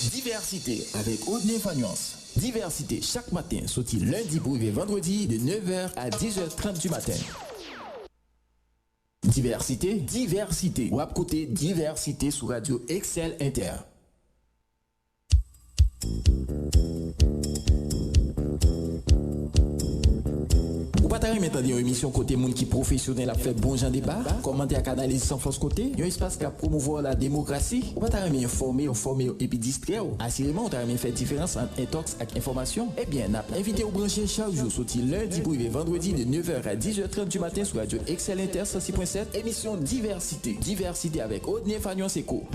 Diversité avec Audney Fagnance. Diversité chaque matin, sorti lundi pour vendredi de 9h à 10h30 du matin. Diversité. Ou à côté diversité sur Radio Excel Inter. Ou pas t'arrêter maintenant une émission côté monde qui professionnel a fait bon genre débat, commenter à canaliser sans force côté, un espace qui a promouvoir la démocratie. Ou pas t'arrêter informer et puis distraire. Assurément, on t'arrêter faire différence entre intox et information. Eh bien, n'a invité au brancher chaque jour sorti lundi pour vendredi de 9h à 10h30 du matin sur Radio Excel Inter 106.7, émission Diversité avec Audney Fagnance Eco.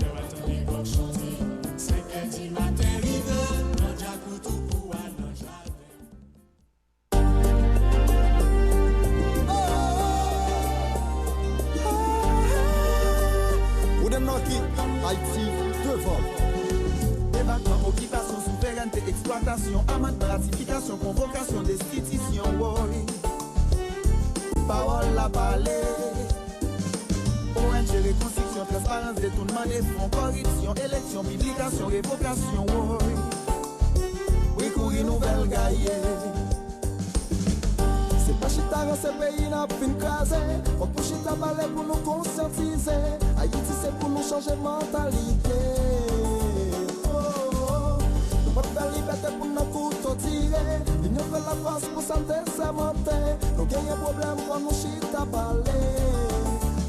Haïti devant. Débattement, occupation, souveraineté, exploitation, amende, ratification, convocation, destitution. Parole la parler. ONG, reconstruction, transparence, détournement des fonds, corruption, élection, publication, révocation. Oui, courir nouvelle gaillée. C'est pas chita dans ce pays n'a fin crasé. Faut pour chita parler pour nous conscientiser. Haïti c'est pour nous changer mentalité. Nous pas faire liberté pour nos couteaux tirés. L'union fait la force pour santé s'amonter. Nous gagnons problème quand nous chita parler.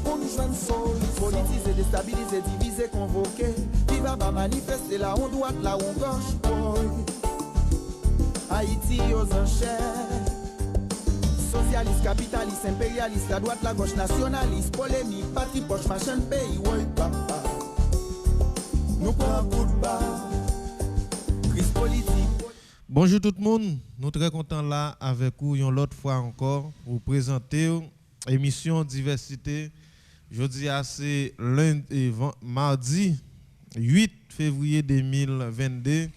Pour nous joindre solides. Politiser, déstabiliser, diviser, convoquer. Qui va manifester là on droite, là on gauche. Haïti aux enchères. Socialiste, capitaliste, impérialiste, la droite, la gauche, nationaliste, polémique, parti poche, machin pays, ouais, papa. Nous prenons un coup de barre, crise politique. Bonjour tout le monde, nous sommes très contents là avec vous une autre fois encore pour vous présenter l'émission Diversité. Jeudi, c'est mardi 8 février 2022.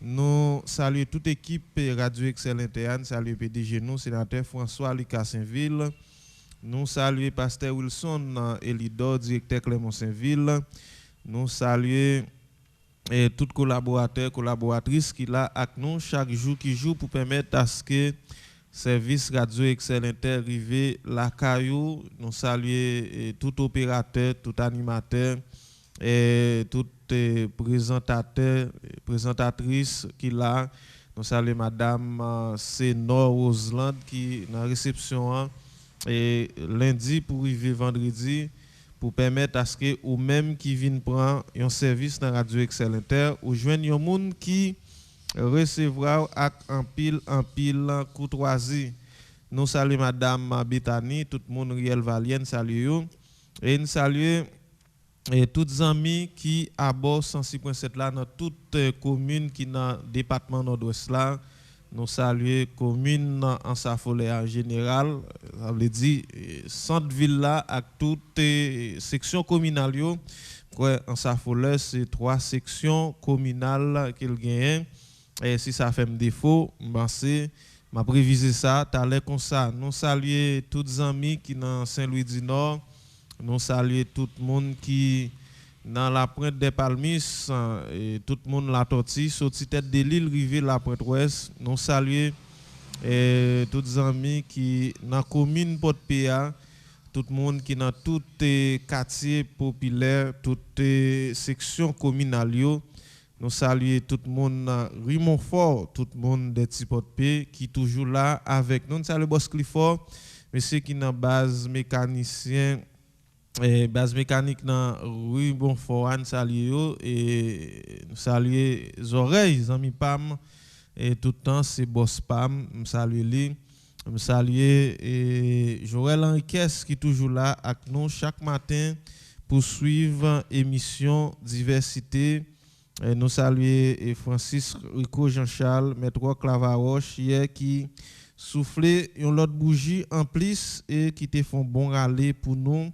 Nous saluons toute l'équipe Radio Excel Inter, saluons PDG nous, sénateur François Lucas Saint-Ville. Nous saluons Pasteur Wilson Elidor, directeur Clément Saint-Ville. Nous saluons tous les collaborateurs, collaboratrices qui sont là avec nous chaque jour qui joue pour permettre à ce que le service Radio Excel Inter arrive la caillou. Nous saluons tout opérateur, tout animateur et tout présentateur, présentatrice qui là. Nous saluons madame Sénor Roseland qui est dans la réception et lundi pour arriver vendredi pour permettre à ce que ou même qui viennent prendre un service dans Radio Excel Inter ou joindre un monde qui recevra en pile courtoisie. Nous saluons madame Bethany, tout le monde Riel Valien saluons et nous saluons et tous les amis qui abordent 106.7 là dans toute commune qui dans le département nord-ouest là. Nous saluons commune en Safolé en général, ça veut dire centre-ville là avec toutes les sections communales. En Safolé, c'est 3 sections communales qu'il gagne. Et si ça fait un défaut, c'est m'a prévisé ça, t'as l'air comme ça. Nous saluons tous les amis qui dans Saint-Louis du Nord. Nous saluons tout le monde qui dans la pointe des Palmis et tout le monde la tortille sorti tête de l'île rivé la pointe ouest. Nous saluons tous les amis qui dans la commune Port-Péa, tout le monde qui dans tous les quartiers populaires, toutes les sections communales. Nous saluons tout le monde Rimonfort, tout le monde des petits Port-Péa qui toujours là avec nous. Nous saluons Boss Clifford, monsieur qui dans base mécanicien base mécanique dans rue Bonfort, saluons et nous saluons les oreilles amis Pam et tout le temps c'est boss Pam, nous saluons lui, nous saluons et Joël Henriquez qui est toujours là avec nous chaque matin pour suivre émission Diversité. Et nous saluons Francis Rico Jean-Charles, Maître Clavaroche hier qui soufflait une autre bougie en plus et qui te font bon râler pour nous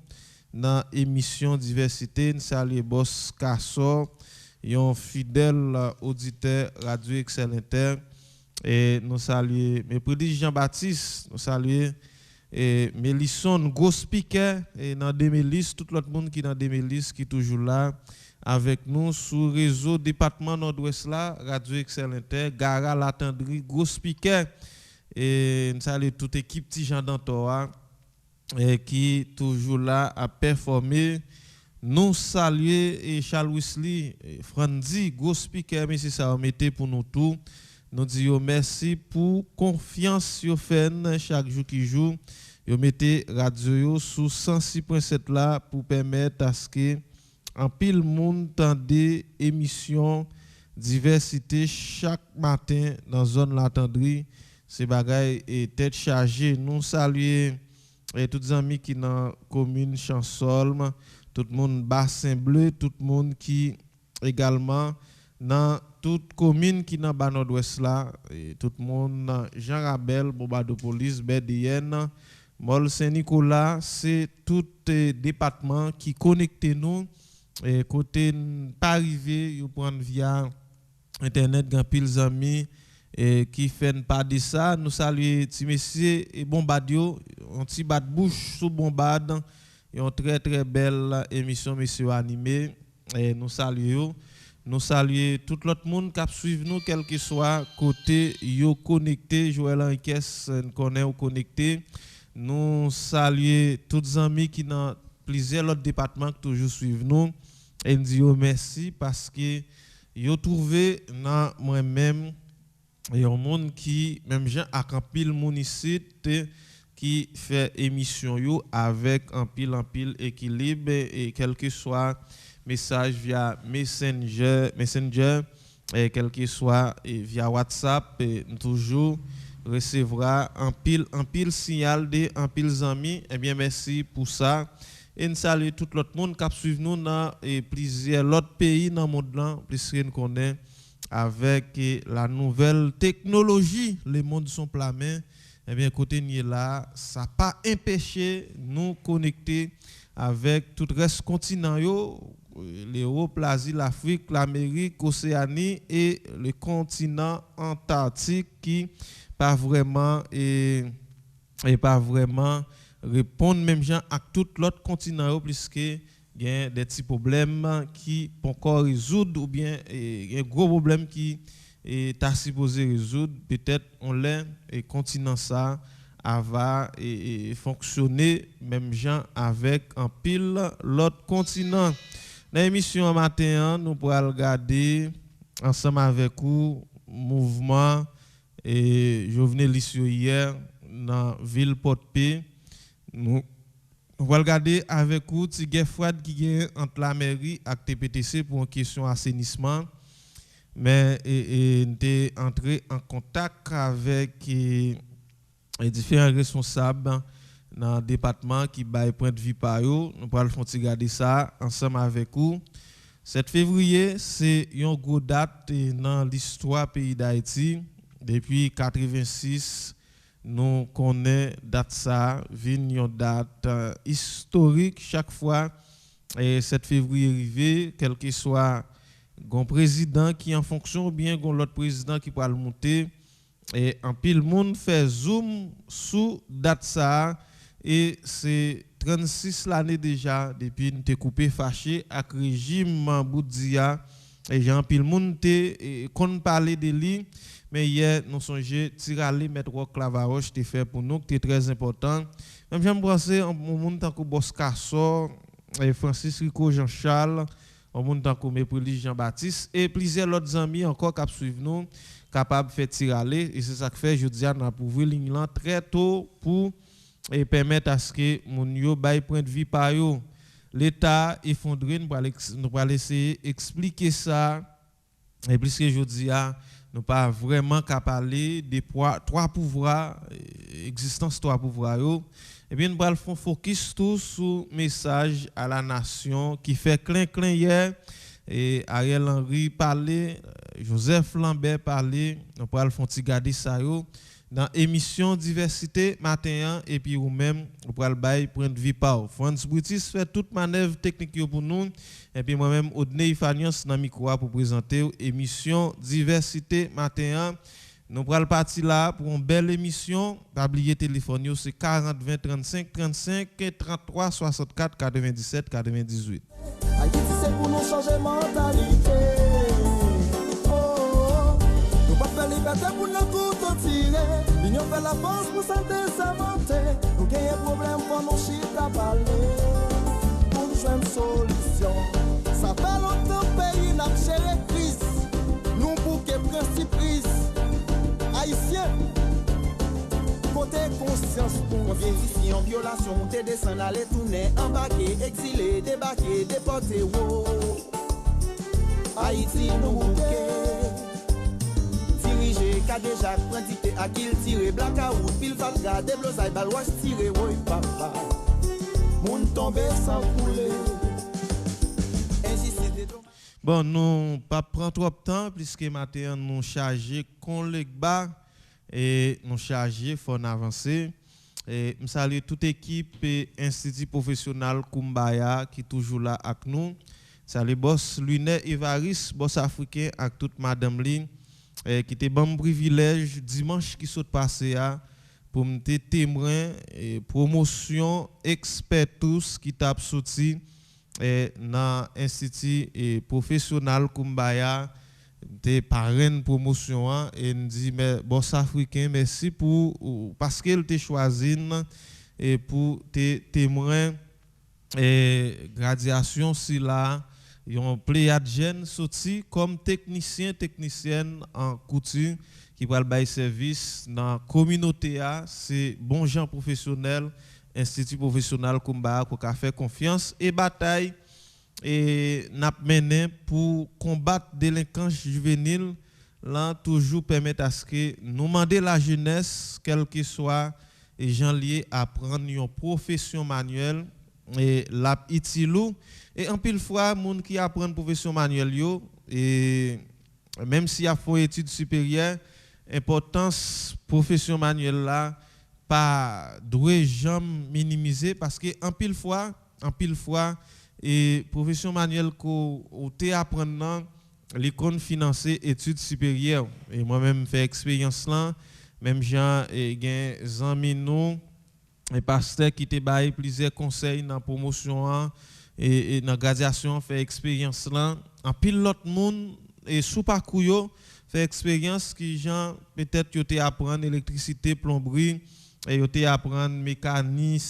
dans l'émission Diversité. Nous saluons Boss Cassor, un fidèle auditeur Radio Excel Inter. Et nous saluons mes prodiges Jean-Baptiste, nous saluons Mélisson, gros speaker, et dans Demélis, tout l'autre monde qui est dans Demélis qui est toujours là avec nous sur réseau département Nord-Ouest là, Radio Excel Inter, Gara Latendri, gros speaker et nous saluons toute équipe Tijan Dantoa qui toujours là à performer. Nous saluons et Charles Wesley, Franzi, gros speaker, mais c'est ça, on mettait pour nous tout. Nous disons merci pour confiance que vous faites chaque jour qui joue. Vous mettez radio sous 106.7 là pour permettre à ce que en pile monde tende émission diversité chaque matin dans zone Latendri. Ces bagailles et tête chargée. Nous saluons tous les amis qui dans commune Chansolme, tout le monde Bassin Bleu, tout le monde qui également dans toute commune qui dans bas nord-ouest là, et tout le monde Jean Rabel, Bobado Police, BDN, Mol Saint-Nicolas, c'est tout département qui connecte nous et côté pas arrivé, you prendre via internet grand pile amis et qui fait pas de ça, nous saluons ti monsieur et Bombadio, un petit bat bouche sous bombade, et une très très belle émission monsieur animé et nous saluons tout l'autre monde qui suit nous quel que soit côté yo connecté Joël Encaisse connaît ou connecté. Nous saluons tous les amis qui dans plusieurs autres départements qui toujours suivent nous et nous disons merci parce que yo trouvé dans moi-même et un monde qui même gens à un pile municite qui fait émission yo avec un pile équilibre et quel que soit message via Messenger et quel que soit via WhatsApp et toujours recevra un pile signal de un pile amis. Eh bien merci pour ça et nous saluons tout l'autre monde qui suit nous dans plusieurs autres pays dans le monde là puisque nous connaît avec la nouvelle technologie les mondes sont plamés. Eh bien côté ni là ça pas empêché nous connecter avec tout le reste continent yo, l'Europe, l'Asie, l'Afrique, l'Amérique, l'Océanie et le continent antarctique qui pas vraiment répondent même gens à tout l'autre continent puisque il y a des petits problèmes qui pas encore résoudre ou bien il y a un gros problème qui est supposé résoudre peut-être on l'est et continent ça va fonctionner même gens avec un pile l'autre continent. Dans l'émission matin, nous pourrons regarder ensemble avec vous mouvement et Jovenel Lissio hier dans ville Port-Paix. Nous pourrons regarder avec vous la guerre froide qui est entre la mairie et TPTC pour une question d'assainissement. Mais nous sommes entrés en contact avec les différents responsables dans le département qui baille point de vue par eux. Nous pourrons regarder ça ensemble avec vous. 7 février, c'est une grosse date dans l'histoire pays d'Haïti. Depuis 1986, nous connaissons date ça, une date historique chaque fois. Et 7 février arrivé, quel que soit un président qui est en fonction ou bien l'autre président qui peut le monter. Et en pile monde fait zoom sous date ça. Et c'est 36 l'année déjà depuis nous t'ai coupé fâché avec régime Boudia et Jean pile monde t'ai qu'on parler de lui mais hier nous songeons tirer mettre Clavaroche t'ai fait pour nous qui très important même j'aime penser un monde tant que Boscassor et Francis Rico Jean-Charles un monde tant que Mépris Jean-Baptiste et plusieurs autres amis encore qui suivent nous capable de faire tirer et c'est ça que fait je dis on a pour ligne là très tôt pour et permettre à ce que mon yo bail point de vue par yo l'état effondré nous va laisser expliquer ça et puisque je dis nous pas vraiment qu'à parler des trois pouvoirs existence trois pouvoirs yo et bien nous va faire focus tout sur message à la nation qui fait clin hier et Ariel Henry parler Joseph Lambert parler nous va faire garder ça yo dans émission diversité matin et puis ou même on pourra le bail point de vue par France Brutis fait toute manœuvre technique pour nous et puis moi-même Odney Fanios dans micro pour présenter émission diversité matin nous pourra le partir là pour une belle émission pas oublier téléphone c'est 40 20 35 35 33 64 97 98 c'est pour nous changer mentalité. Oh, nous pas faire liberté pour nous couteaux tirer. L'union fait la force pour santé s'inventer. Nous gagnons problème pour nous chita parler. Pour nous jouer une solution. Ça fait longtemps pays n'a géré crise. Nous pour que principe haïtien. Côté conscience pour vieille ici en violation, t'es descend aller tourner, embarquer, exilé, débarquer, déporté. Wow. Haïti nous bouquet. Dirigé, qu'a déjà prendité à qui il tire, blackout, pile valga, déblosaille, balouage tiré, oui papa. Moun tombé sans couler. Bon, nous pas prendre trop de temps puisque matin nous charger qu'on le bas et nous charger faut avancer. Et je salue toute équipe et institut professionnel Kumbaya qui toujours là avec nous. Salut boss Lunet Evaris, boss africain avec toute madame Lin qui était bon privilège dimanche qui saute passé pour me témoin et promotion expertus qui t'a sorti dans l'institut professionnel Kumbaya des parrain promotion et nous dit mais boss africain merci pour parce qu'il t'a choisi et pour tes témoins et graduation si là yon pléiade jeune sorti comme technicienne en couture qui va le service dans la communauté c'est bon gens professionnels institut professionnel Kumbaya qui a fait confiance et bataille et n'a mené pour combattre délinquance juvénile là toujours permettre à ce que nous demander la jeunesse quel que soit les gens liés à prendre une profession manuelle et la itilou et en pile fois moun qui apprend profession manuelle yo et même si a fait études supérieures importance profession manuelle là pas doit jamais minimiser parce que en pile fois et profession manuelle ko te apprendre l'école financer études supérieures et moi même fait expérience là même gens et gain amis nous et pasteur qui te bail plusieurs conseils dans promotion et dans graduation fait expérience là en pile l'autre monde et sous parcours yo fait expérience qui gens peut-être yo te apprendre électricité plomberie et yo te apprendre mécanique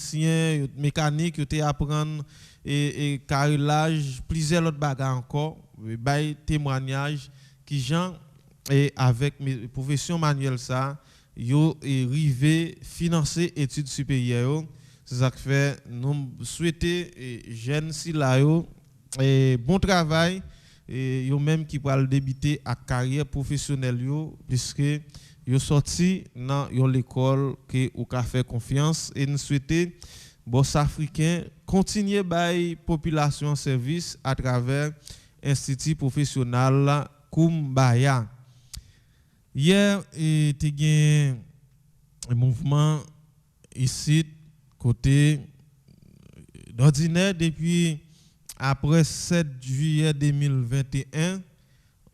yo te apprendre et carrelage plusieurs autres bagages encore bail témoignage qui gens et avec mes professions manuelles ça yo rivé financer études supérieures c'est ça que fait nous souhaiter jeunes si là yo et bon travail et yo même qui va débuter à carrière professionnelle yo puisque yo sorti dans l'école que ou ka fait confiance et nous souhaiter boss africain continuer bail population service à travers institut professionnel Kumbaya. Hier, il y a un mouvement ici, côté d'ordinaire, depuis après 7 juillet 2021,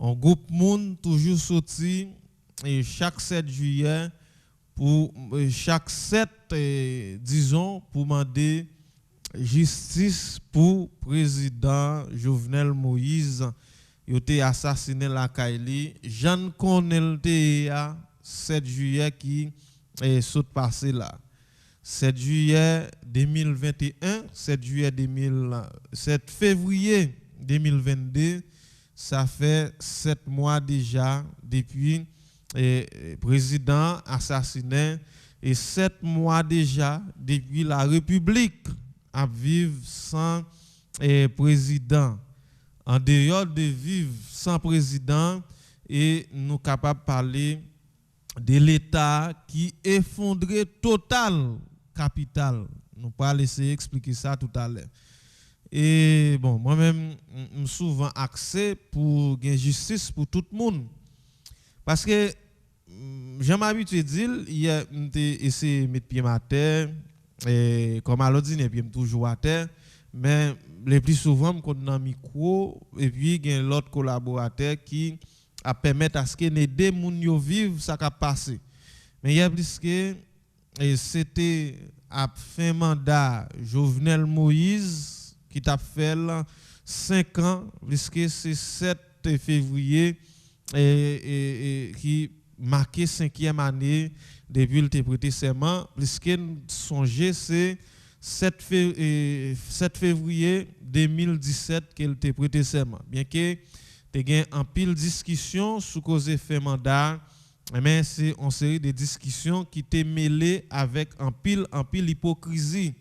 un groupe monde toujours sorti et chaque 7 juillet, pour chaque 7, disons, pour demander justice pour président Jovenel Moïse. Il a été assassiné la Kaili. Jean Cornel Théa, 7 juillet qui est saute passé là. 7 juillet 2021, 7 février 2022, ça fait 7 mois déjà depuis le président assassiné et 7 mois déjà depuis la République à vivre sans président. En dehors de vivre sans président, et nous capables de parler de l'État qui effondré total capital. Nous pas laisser expliquer ça tout à l'heure. Et bon, moi-même, j'ai souvent accès pour gagner justice pour tout le monde. Parce que j'ai m'habitué à dire, hier, j'ai essayé de mettre pied à terre, et comme à l'ordinaire, puis toujours à terre, mais le plus souvent, je suis dans le micro, et puis il y a l'autre collaborateur qui a permettre à ce que les deux gens vivent ça qui a passé. Mais il y a plus que c'était à fin mandat Jovenel Moïse qui t'a fait 5 ans, puisque c'est 7 février qui marquait 5e année depuis le prêté serment, puisque nous songez c'est 7 février 2017 qu'elle t'a prêté serment. Bien que tu aies en pile discussion sous cause fait mandat, mais c'est une série de discussions qui t'est mêlée avec en pile hypocrisie.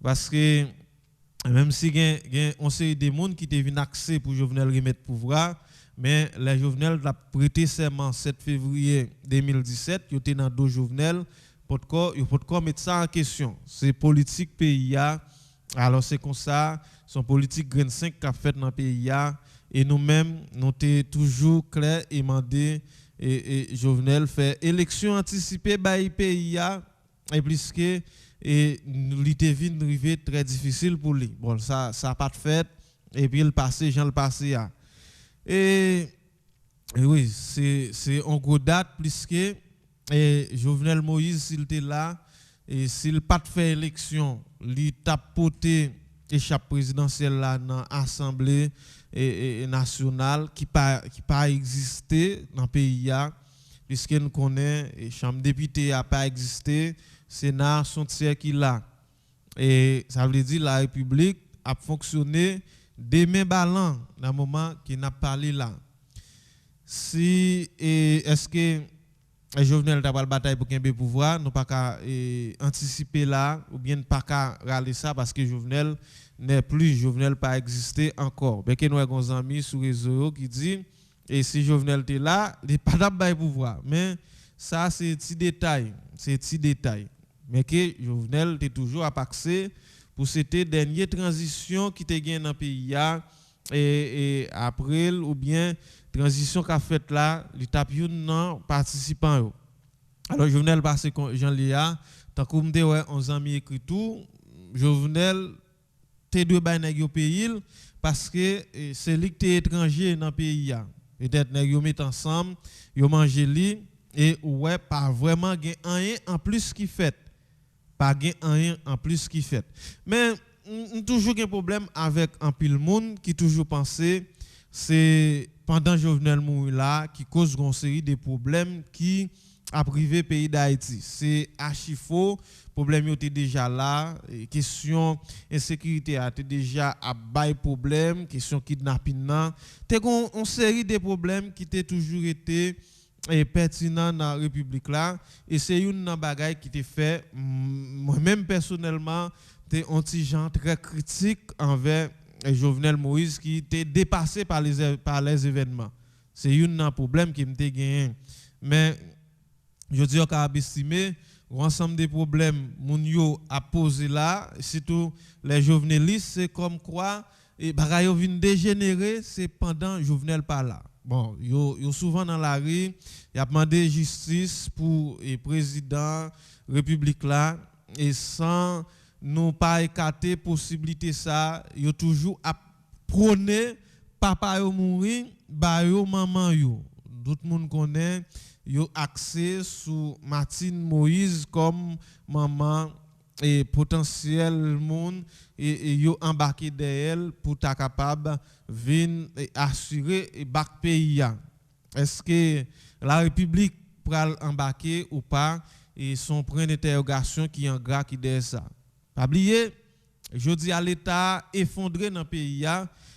Parce que même si il y a une série de monde qui te venu accès pour Jovenel remettre pouvoir, mais les Jovenel l'a prêté serment 7 février 2017, il était dans deux Jovenel, il faut pas mettre ça en question. C'est politique PIA. Alors c'est comme ça, son politique Grain 5 qu'a fait dans le pays et nous-mêmes nous sommes toujours clairs et demandé et Jovenel fait élection anticipée by PIA et plus que et l'été arrivé très difficile pour lui. Bon ça pas de fait et puis le passé Jean le passé et oui, c'est en gros date plus que Jovenel Moïse s'il était là et s'il pas fait élection, il t'a porté échappe présidentielle là dans l'Assemblée nationale qui pas existé dans le pays puisque nous connaissons chambre député a pas existé, Sénat sont tiers qui là et ça veut dire la République a fonctionné des mains ballants dans le moment qui n'a parlé là. Si est-ce que Jovenel t'a pas le bataille pour qu'il ait pouvoir, nous pas qu'à anticiper là ou bien pas qu'à râler ça parce que Jovenel n'est plus, Jovenel pas existé encore. Mais que nous avons des amis sur les réseaux qui disent et si Jovenel était là, il pas d'abord pouvoir. Mais ça c'est petit détail, Mais que Jovenel était toujours à accès pour cette dernière transition qui était gagnée dans le pays et après ou bien transition qu'a fait là, l'étape non participant. Alors Jovenel passe Jean-Léa, tant que m'te ouais on amis écrit tout, Jovenel t'es deux bail nèg yo pays parce que c'est lui qui est étranger dans pays peut-être nèg yo met ensemble, yo manger li et ouais pas vraiment gain rien en plus qui fait. Pas gain rien en plus qui fait. Mais toujours un problème avec un pile monde qui toujours penser c'est pendant Jovenel mourir là qui cause une série de problèmes qui a privé pays d'Haïti. C'est archi faux, problème était déjà là, question insécurité a déjà à bail problème, question kidnapping là, t'es une série de problèmes qui étaient toujours été pertinent dans la République là et c'est une bagaille qui t'est fait moi-même personnellement t'es un petit gens très critique envers Jovenel Moïse qui était dépassé par les événements. C'est un problème qui m'était gagné. Mais je dis qu'on a estimé l'ensemble des problèmes moun yo a posé là, surtout les jovenelistes, c'est comme quoi et bagaille vient dégénérer, c'est pendant Jovenel pas là. Bon, yo souvent dans la rue, y a demandé justice pour le président République là et sans nous pas écarter possibilité ça, yo toujours à prôner papa yo mourir, ba yo maman yo. Tout le monde connaît yo accès sur Martine Moïse comme maman et potentiel monde et yo embarqué d'elle pour ta capable venir assurer et bac pays. Est-ce que la République pral embarquer ou pas et son point d'interrogation qui en gras qui derrière ça. Pas oublier, je dis à l'État effondré dans le pays,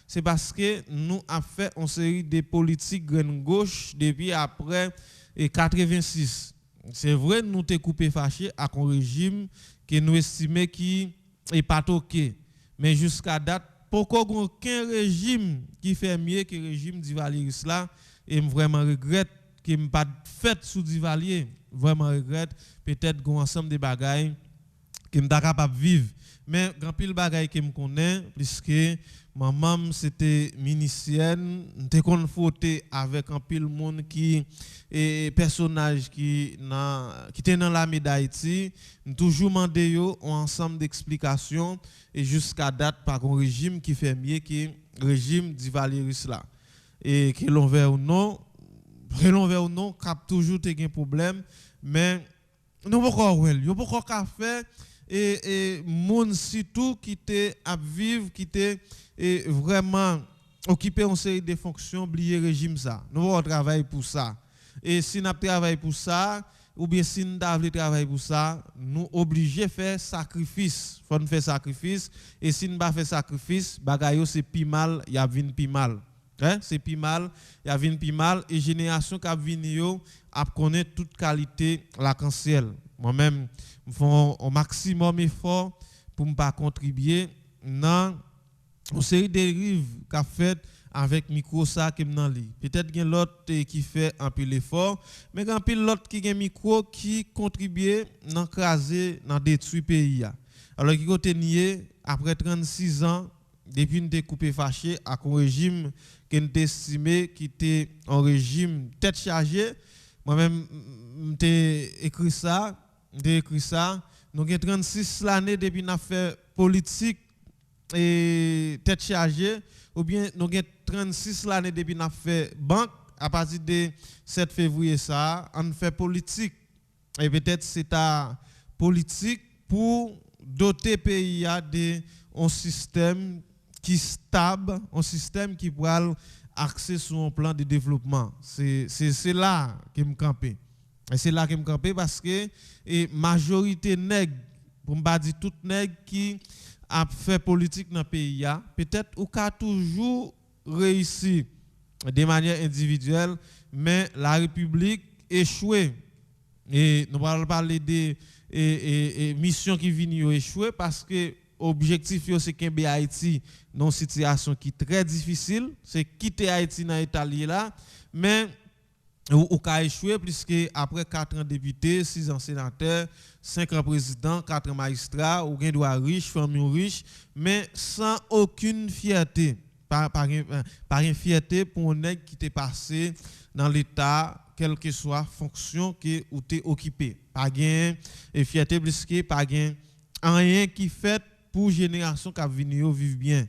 c'est parce que nous avons fait une série de politiques graine gauche depuis après 86. C'est vrai, nous avons coupé fâché à un régime que nous estimons qui n'est pas toqué. Mais jusqu'à date, pourquoi aucun régime qui fait mieux que le régime d'Ivalier là, et je vraiment regrette que je pas fait sous Duvalier, vraiment regrette, peut-être qu'on ensemble de bagailles que je capable de vivre. Mais grand pile bagaille que je connais, puisque maman c'était minicienne, j'étais confronté avec un pile monde qui et personnage qui était dans l'armée d'Haïti, toujours demandé yo un ensemble d'explications et jusqu'à date par un régime qui fait mieux que le régime d'Ivalier là. Et que l'on veut ou non, cap toujours un problème, mais nous pas quoi faire et moun surtout qui était à vivre, qui était vraiment occupé en série de fonctions, oublier régime ça. Nous on travaille pour ça. Et si nous travaillons pour ça, ou bien si nous travaillons pour ça, nous obligés de faire sacrifice. Faut nous faire sacrifice. Et si nous pas faire sacrifice, bagayo c'est pi mal, y a vinn pi mal. Hein? C'est pi mal, y a vinn pi mal. Et génération qui a vini yo a connaître toute qualité l'arc-en-ciel. Moi-même, je fais un maximum effort pour ne pas contribuer dans une série de dérives qu'a fait avec micro ça qui m'en lit. Peut-être qu'il y a l'autre qui fait un peu l'effort, mais il y a un peu l'autre qui a un micro qui contribue à craser, à détruire le pays. Alors qui côté nié après 36 ans depuis nous coupé fâché à un régime qui nous estimé qui était un régime tête chargée. Moi-même j'ai écrit ça, nous avons 36 l'année depuis nous fait politique et tête chargée, ou bien nous avons 36 l'année depuis nous fait banque. À partir de 7 février ça, on fait politique. Et peut-être c'est ta politique pour doter le pays d'un système qui est stable, un système qui pourra axer sur un plan de développement. C'est là que je me campe. Et c'est là que je me campe parce que la majorité nègre, pour ne pas dire tout nègre qui a fait politique dans le pays, peut-être ou qu'a toujours réussi de manière individuelle, mais la République échoué. Et nous allons parler des missions qui viennent échouer parce que l'objectif c'est qu'un Haïti dans une situation qui est très difficile, c'est quitter Haïti dans l'état là, mais ou qu'a échoué puisque après 4 ans député, 6 ans sénateur, 5 ans président, 4 ans magistrat, ou gen droit riche, famille riche, mais sans aucune fierté. Par une fierté pour un nègre qui t'est passé dans l'état, quelle que soit fonction que ou t'es occupé. Pas gain et fierté puisque pas gain rien qui fait pour génération qui venir vivre bien.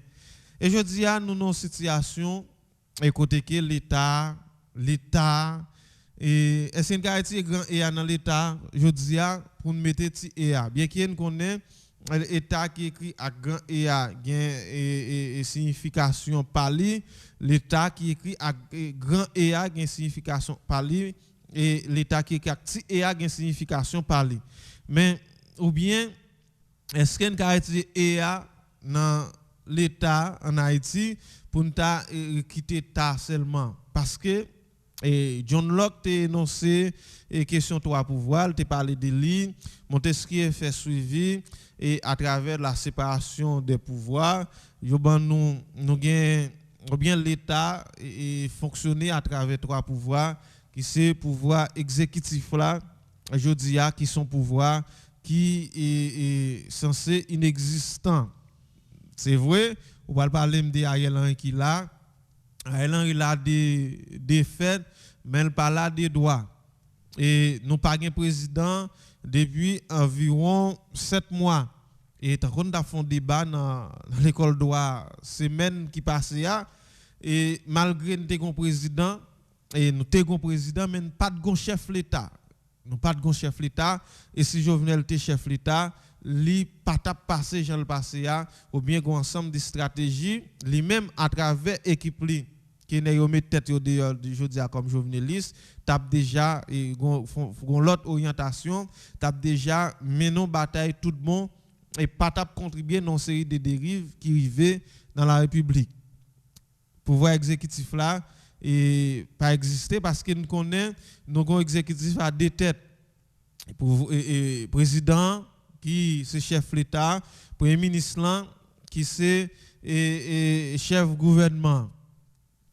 Et je dis à nous dans situation et côté que l'État et SNK Haïti grand EA dans l'État, je dis à pour nous mettre petit EA. Bien qu'il connaît l'État qui écrit à grand EA gain signification pali, l'État qui écrit à grand EA gain signification pali et l'État qui écrit à petit EA gain signification pali. Mais ou bien est-ce qu'on a utilisé EA dans l'État en Haïti pour ne quitter l'État seulement? Parce que John Locke a énoncé question 3 pouvoirs, il a parlé de lui, Montesquieu fait suivi et à travers la séparation des pouvoirs, nous bien l'État fonctionner à travers 3 pouvoirs qui c'est pouvoir exécutif là, je dis qui sont pouvoirs qui est censé inexistant. C'est vrai, on va parler de Ariel Henry qui là. Ariel Henry il a des faits, mais il pas là des droits. Et nous pas un président depuis environ 7 mois. Et tant qu'on a fait un débat dans l'école de droit semaine qui passait et malgré nous avons un président et nous avons un président mais pas de chef de l'État. Nous pas de chef l'État et si Jovenel était chef l'État, li pas tap passer Jean le passé ou bien un ensemble de stratégies, lui même à travers équipe li qui n'a yo met tête au dehors du jodi comme Joveneliste, tape déjà et gon l'autre orientation, tape déjà menon bataille tout bon et pas tap contribuer dans une série de dérives qui arrivaient dans la République. Pouvoir exécutif là et pas exister parce que nous connaissons nos exécutifs à deux têtes. Président qui c'est chef de l'État, premier ministre là, qui c'est chef gouvernement.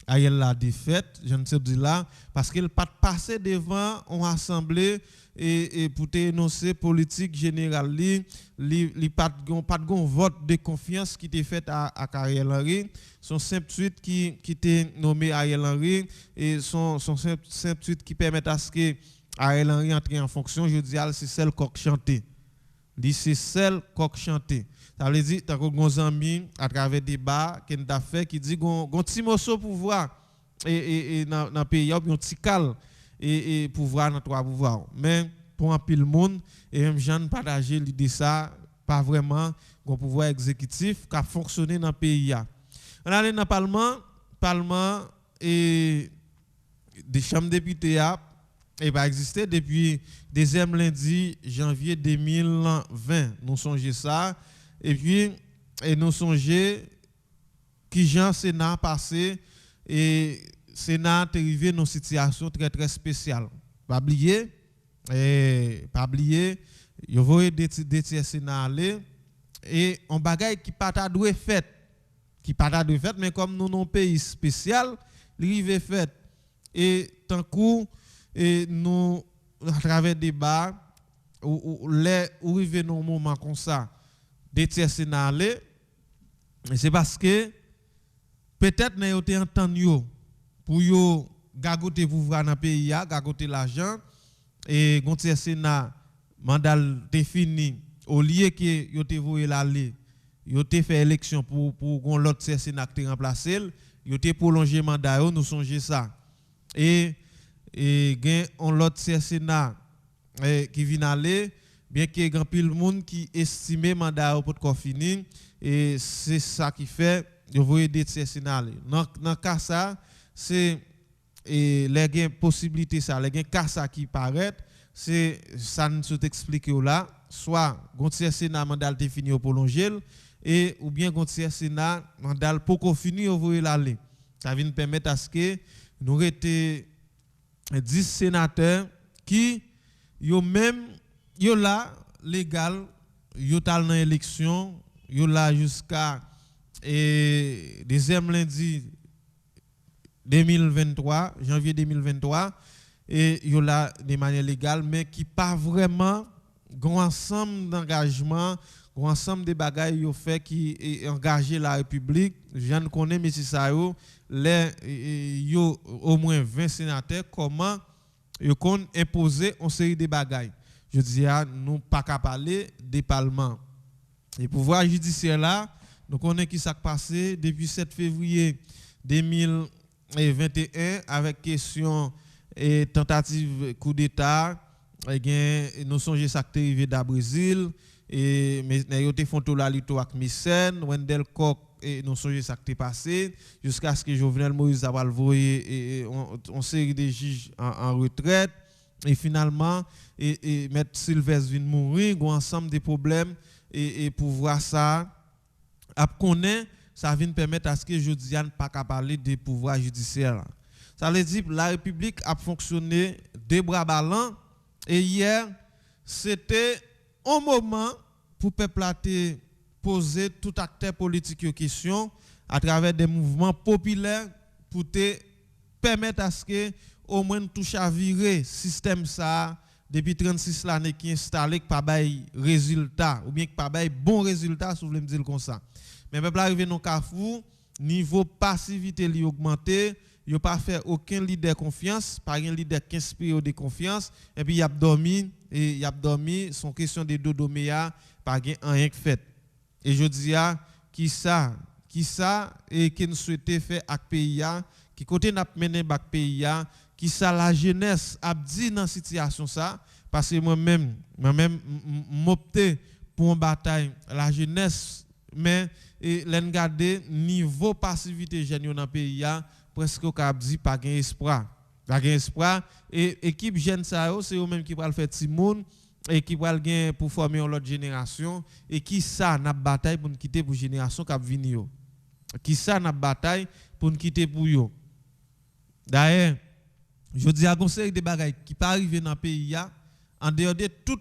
Ariel la défaite, je ne sais pas là, parce qu'il pas passé devant une assemblée et pour énoncer politique générale, il pas de vote de confiance qui était fait à Ariel Henry, son simple suite qui était nommé Ariel Henry et son simple suite qui permet à ce que Ariel Henry entre en fonction, je dis c'est celle coq chanté. C'est celle coq chanté. Ça veut dire tant que amis à travers des débats qu'on a fait qui dit gon petit morceau pouvoir et dans pays un petit cal et pouvoir dans 3 pouvoirs. Mais pour un pile monde et même Jean partager l'idée ça pas vraiment un pouvoir exécutif qui a fonctionné dans le pays. On allait dans le Parlement et des chambres députés et pas existé depuis deuxième lundi janvier 2020. Nous songeons ça et puis nous songeons qui Jean Sénat passé et Sénat est arrivé dans une situation très très spéciale. Pas oublier il voyait des Sénat aller et on bagaille qui pas ta doué fait mais comme nous non pays spécial rive fait et tant coup et nous à travers débat ou rive dans un moment comme ça des Sénat aller c'est parce que peut-être n'a été entendu pour yo gagoter pouvoir dans pays gagoter l'argent et gontier Sénat mandat défini au lieu que yo te voyer l'aller yo te fait élection pour l'autre Sénat qui remplacer yo te prolonger mandat nous songer ça et gen on l'autre Sénat qui vient aller bien que grand pile monde qui estime mandat pour fini et c'est ça qui fait yo voyer des Sénat dans cas ça c'est et les gain possibilité ça les gain cas ça qui paraît c'est ça nous explique là soit gontier Sénat mandat défini au prolonger et ou bien gontier Sénat mandat pour qu'on finisse au voyer l'aller ça vient permettre à ce que nous été 10 sénateurs qui yo même yo là légal yo tal dans élection yo là jusqu'à deuxième lundi 2023 janvier 2023 et yo là de manière légale mais qui pas vraiment grand ensemble d'engagement grand ensemble de bagages yo fait qui engager la République je ne connais mais si ça yo au moins 20 sénateurs comment yo kon imposer une série de bagages je dis nous pas qu'à parler des parlements et pouvoir judiciaire là nous connaissons qui s'est passé depuis 7 février 2021 avec question et tentative coup d'état nous songe ça qui arrivé da Brésil et mais yo te font tout la lito ak Missen Wendell Coq et nous songe ça qui passé jusqu'à ce que Jovenel Moïse a envoyé on série de juges en retraite et finalement et maître Sylvestre vient mourir un ensemble de problèmes et pouvoir ça a connaît ça vient permettre à ce que Jodiane pas qu'à parler des pouvoirs judiciaires. Ça veut dire la République a fonctionné des bras ballants et hier c'était un moment pour peuple a poser tout acteur politique en question à travers des mouvements populaires pour te permettre à ce que au moins touche à virer système ça depuis 36 l'année qui installé qui pas bail résultat ou bien qui pas bail bon résultat si vous voulez me dire comme ça. Mais peuple arrivé dans Carrefour, niveau passivité li augmenté, yo pas fait aucun leader confiance, pas un leader qui inspire de confiance et puis y a dormi son question de dodo meya pas rien que fait. Et je dis qui ça et qui nous souhaite faire avec pays qui côté n'a mené bac pays qui ça la jeunesse a dit dans situation ça parce que moi-même m'opté pour une bataille la jeunesse mais l'en garder niveau passivité jeune dans pays presque qu'a dit pas gain espoir et équipe jeune ça c'est eux même qui va le faire petit monde et qui va gain pour former une autre génération et qui ça n'a bataille pour nous quitter pour génération qui venir qui ça n'a bataille pour nous quitter pour yo d'ailleurs je dis à conseil des bagages qui pas arriver dans pays en dehors de tout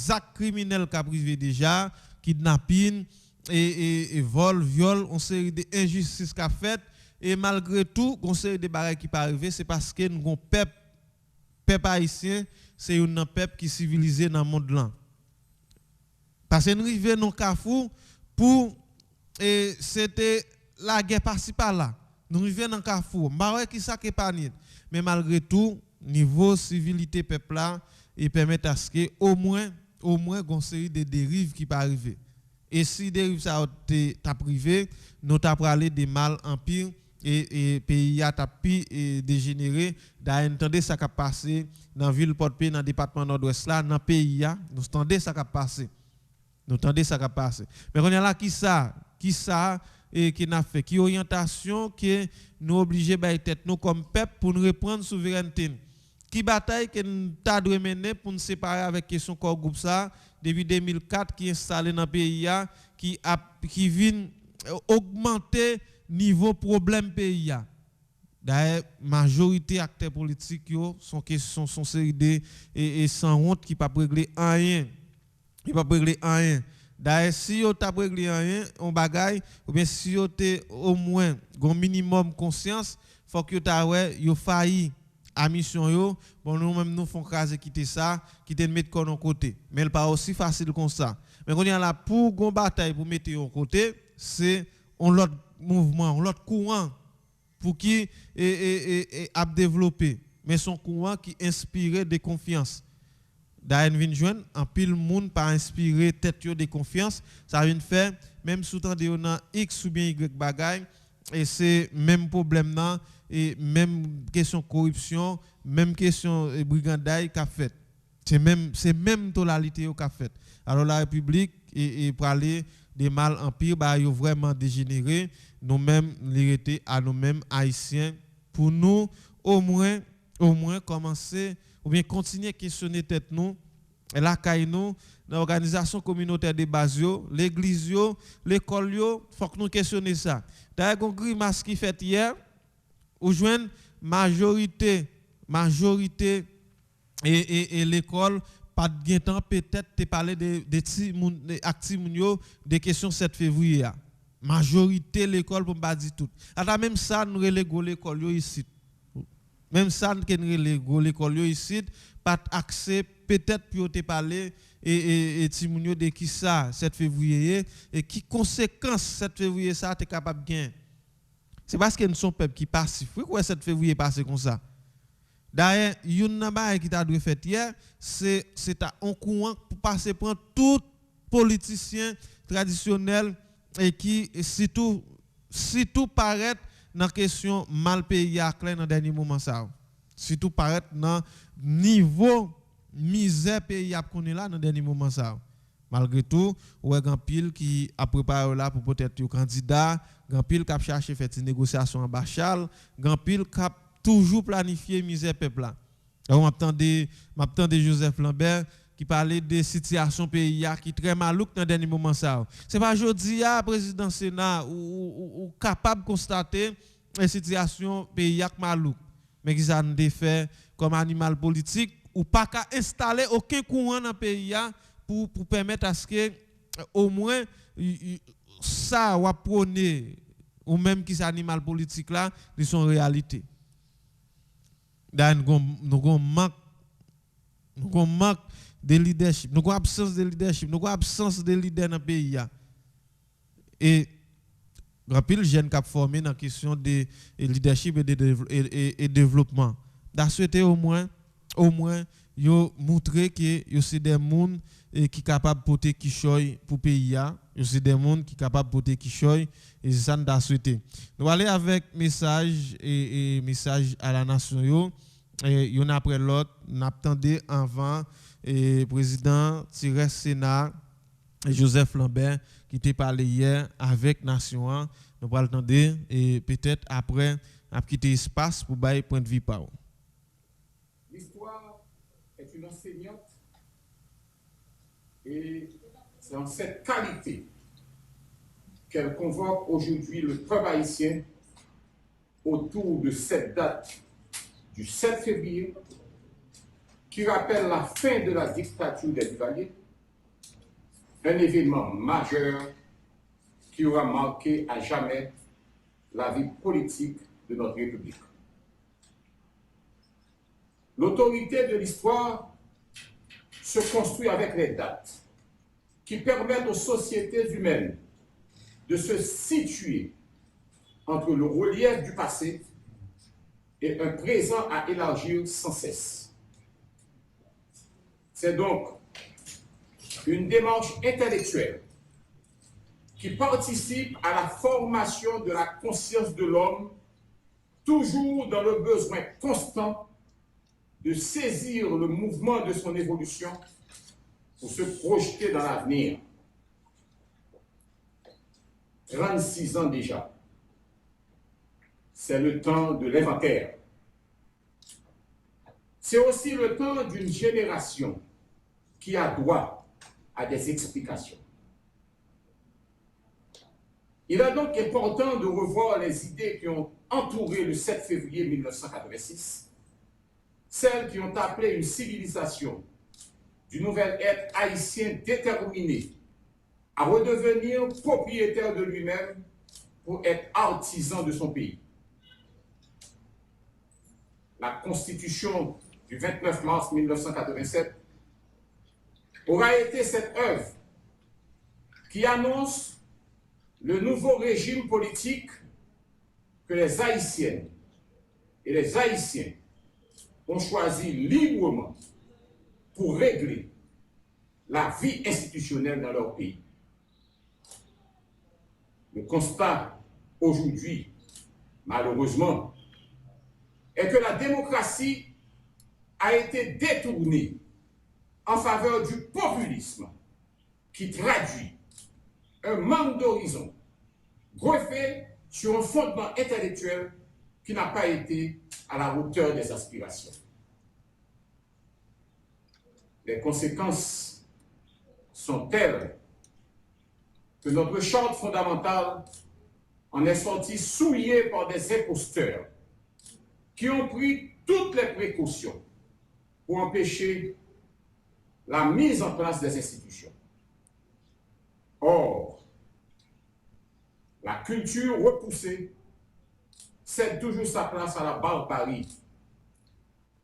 actes criminels qui privé déjà kidnapping et vol viol on série d'injustices qu'a fait et malgré tout conseil des bagages qui pas arriver c'est parce que nous avons peuple haïtien c'est un peuple qui civilisé dans le monde là parce que nous arrivons dans Carrefour pour et c'était la guerre par-ci par-là nous arrivons dans Carrefour bah qui ça qui pas mais malgré tout niveau civilité peuple là et permettre à ce que au moins une série de dérives qui pas arriver et si dérive ça t'a privé nous t'a parlé des mal en pire et pays a tapis et dégénéré d'entendre ça qui passé dans ville Port-Paix dans département nord-ouest là dans pays nous entendez ça qui passé Nous entendez ça qui passe. Mais on est là qui ça et qui n'a fait, qui orientation que nous obligés à tête nous comme peuple pour nous reprendre souveraineté. Qui bataille que nous avons mener pour nous séparer avec question corps groupe ça depuis 2004 qui est installé dans le pays qui vient augmenter niveau problème pays. D'ailleurs, majorité acteurs politiques sont série de et sans honte qui pas régler rien. Il pas régler rien. D'ailleurs, si vous n'avez pas réglé rien, on bagaille, ou bien si vous avez au moins un minimum de conscience, il faut que vous ayez failli à mission. Bon, nous-mêmes, nous faisons craser quitter ça, quitter mettre de côté. Mais ce n'est pas aussi facile comme ça. Mais quand on est là pour une bataille pour mettre de côté, c'est un autre mouvement, un autre courant pour qui a développé. Mais son courant qui inspire de confiance. D'ailleurs, vient joindre en pile monde par inspirer tête de confiance, ça vient faire même sous temps de X ou bien Y bagaille et c'est même problème là et même question corruption, même question brigandaille qu'a fait. C'est même tonalité qu'a fait. Alors la République et pour aller des mal en pire bah yo vraiment dégénéré, nous-mêmes l'hérité à nous-mêmes haïtiens pour nous au moins commencer ou bien continuer à questionner tête nous et la caille nous dans l'organisation communautaire de base l'église l'école faut que nous questionner ça. D'ailleurs une grimace qui fait hier ou joindre majorité et l'école pas de temps peut-être te parler de des questions 7 février. Majorité l'école pour pas dire tout. Ata même ça nous relègue l'école ici. Même ça nous relègue l'école ici pas accès peut-être pour te parler et timounio de qui ça 7 février et qui conséquences 7 février ça tu es capable de gagner. C'est parce que nous sommes peuple qui passif. Pourquoi 7 février passé comme ça? D'ailleurs, une namba qui t'a dû faire hier, c'est un courant pour passer prendre tout politicien traditionnel et qui si tout paraît dans question mal payé à clair dans dernier moment ça. Si tout paraît dans niveau misère pays a connaît là dans dernier moment ça. Malgré tout, ouais grand pile qui a préparé là pour peut-être un candidat, grand pile qui a cherché faire une négociation en Bachal, grand pile qui a toujours planifié misère peuple là. M'attendais Joseph Lambert qui parlait des situations pays qui très malouk dans dernier moment ça. C'est pas aujourd'hui président Sénat ou capable de constater une situation pays malouk. Mais qui ça ne fait comme animal politique ou pas qu'à installer aucun courant dans le pays pour permettre à ce que au moins ça ou prôner ou même qui c'est animal politique là de son réalité. Nous avons manque de leadership, nous avons absence de leadership, nous avons absence de leader dans le pays. Et rapide jeune qui a formé dans la question de leadership et développement. Dans souhaité au moins yo montrer que yo c'est des monde qui capable porter kichoy pour pays yo c'est des monde qui capable porter kichoy et ça nous souhaité. Nous aller avec message et message à la nation yo et yon après l'autre n'attendait avant et président Sénat Joseph Lambert qui t'a parlé hier avec nation nous va attendre et peut-être après a quitter espace pour bailler point de vue par. L'histoire est une enseignante et c'est en cette qualité qu'elle convoque aujourd'hui le peuple haïtien autour de cette date du 7 février qui rappelle la fin de la dictature des Duvaliers, un événement majeur qui aura marqué à jamais la vie politique de notre République. L'autorité de l'histoire se construit avec les dates qui permettent aux sociétés humaines de se situer entre le relief du passé et un présent à élargir sans cesse. C'est donc une démarche intellectuelle qui participe à la formation de la conscience de l'homme, toujours dans le besoin constant de saisir le mouvement de son évolution pour se projeter dans l'avenir. 36 ans déjà. C'est le temps de l'inventaire. C'est aussi le temps d'une génération qui a droit à des explications. Il est donc important de revoir les idées qui ont entouré le 7 février 1986, celles qui ont appelé une civilisation du nouvel être haïtien déterminé à redevenir propriétaire de lui-même pour être artisan de son pays. La Constitution du 29 mars 1987 aura été cette œuvre qui annonce le nouveau régime politique que les Haïtiennes et les Haïtiens ont choisi librement pour régler la vie institutionnelle dans leur pays. Le constat aujourd'hui, malheureusement, est que la démocratie a été détournée en faveur du populisme qui traduit un manque d'horizon greffé sur un fondement intellectuel qui n'a pas été à la hauteur des aspirations. Les conséquences sont telles que notre charte fondamentale en est sortie souillée par des imposteurs qui ont pris toutes les précautions pour empêcher la mise en place des institutions. Or, la culture repoussée cède toujours sa place à la barbarie.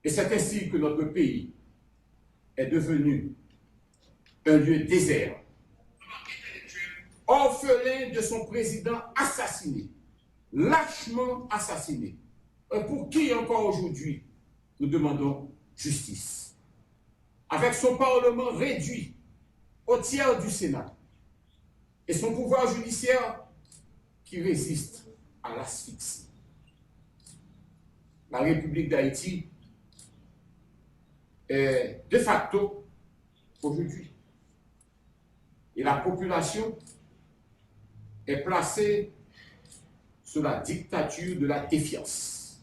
Et c'est ainsi que notre pays est devenu un lieu désert, orphelin de son président assassiné, lâchement assassiné, et pour qui encore aujourd'hui nous demandons justice. Avec son Parlement réduit au tiers du Sénat et son pouvoir judiciaire qui résiste à l'asphyxie. La République d'Haïti est de facto aujourd'hui. Et la population est placée sous la dictature de la défiance.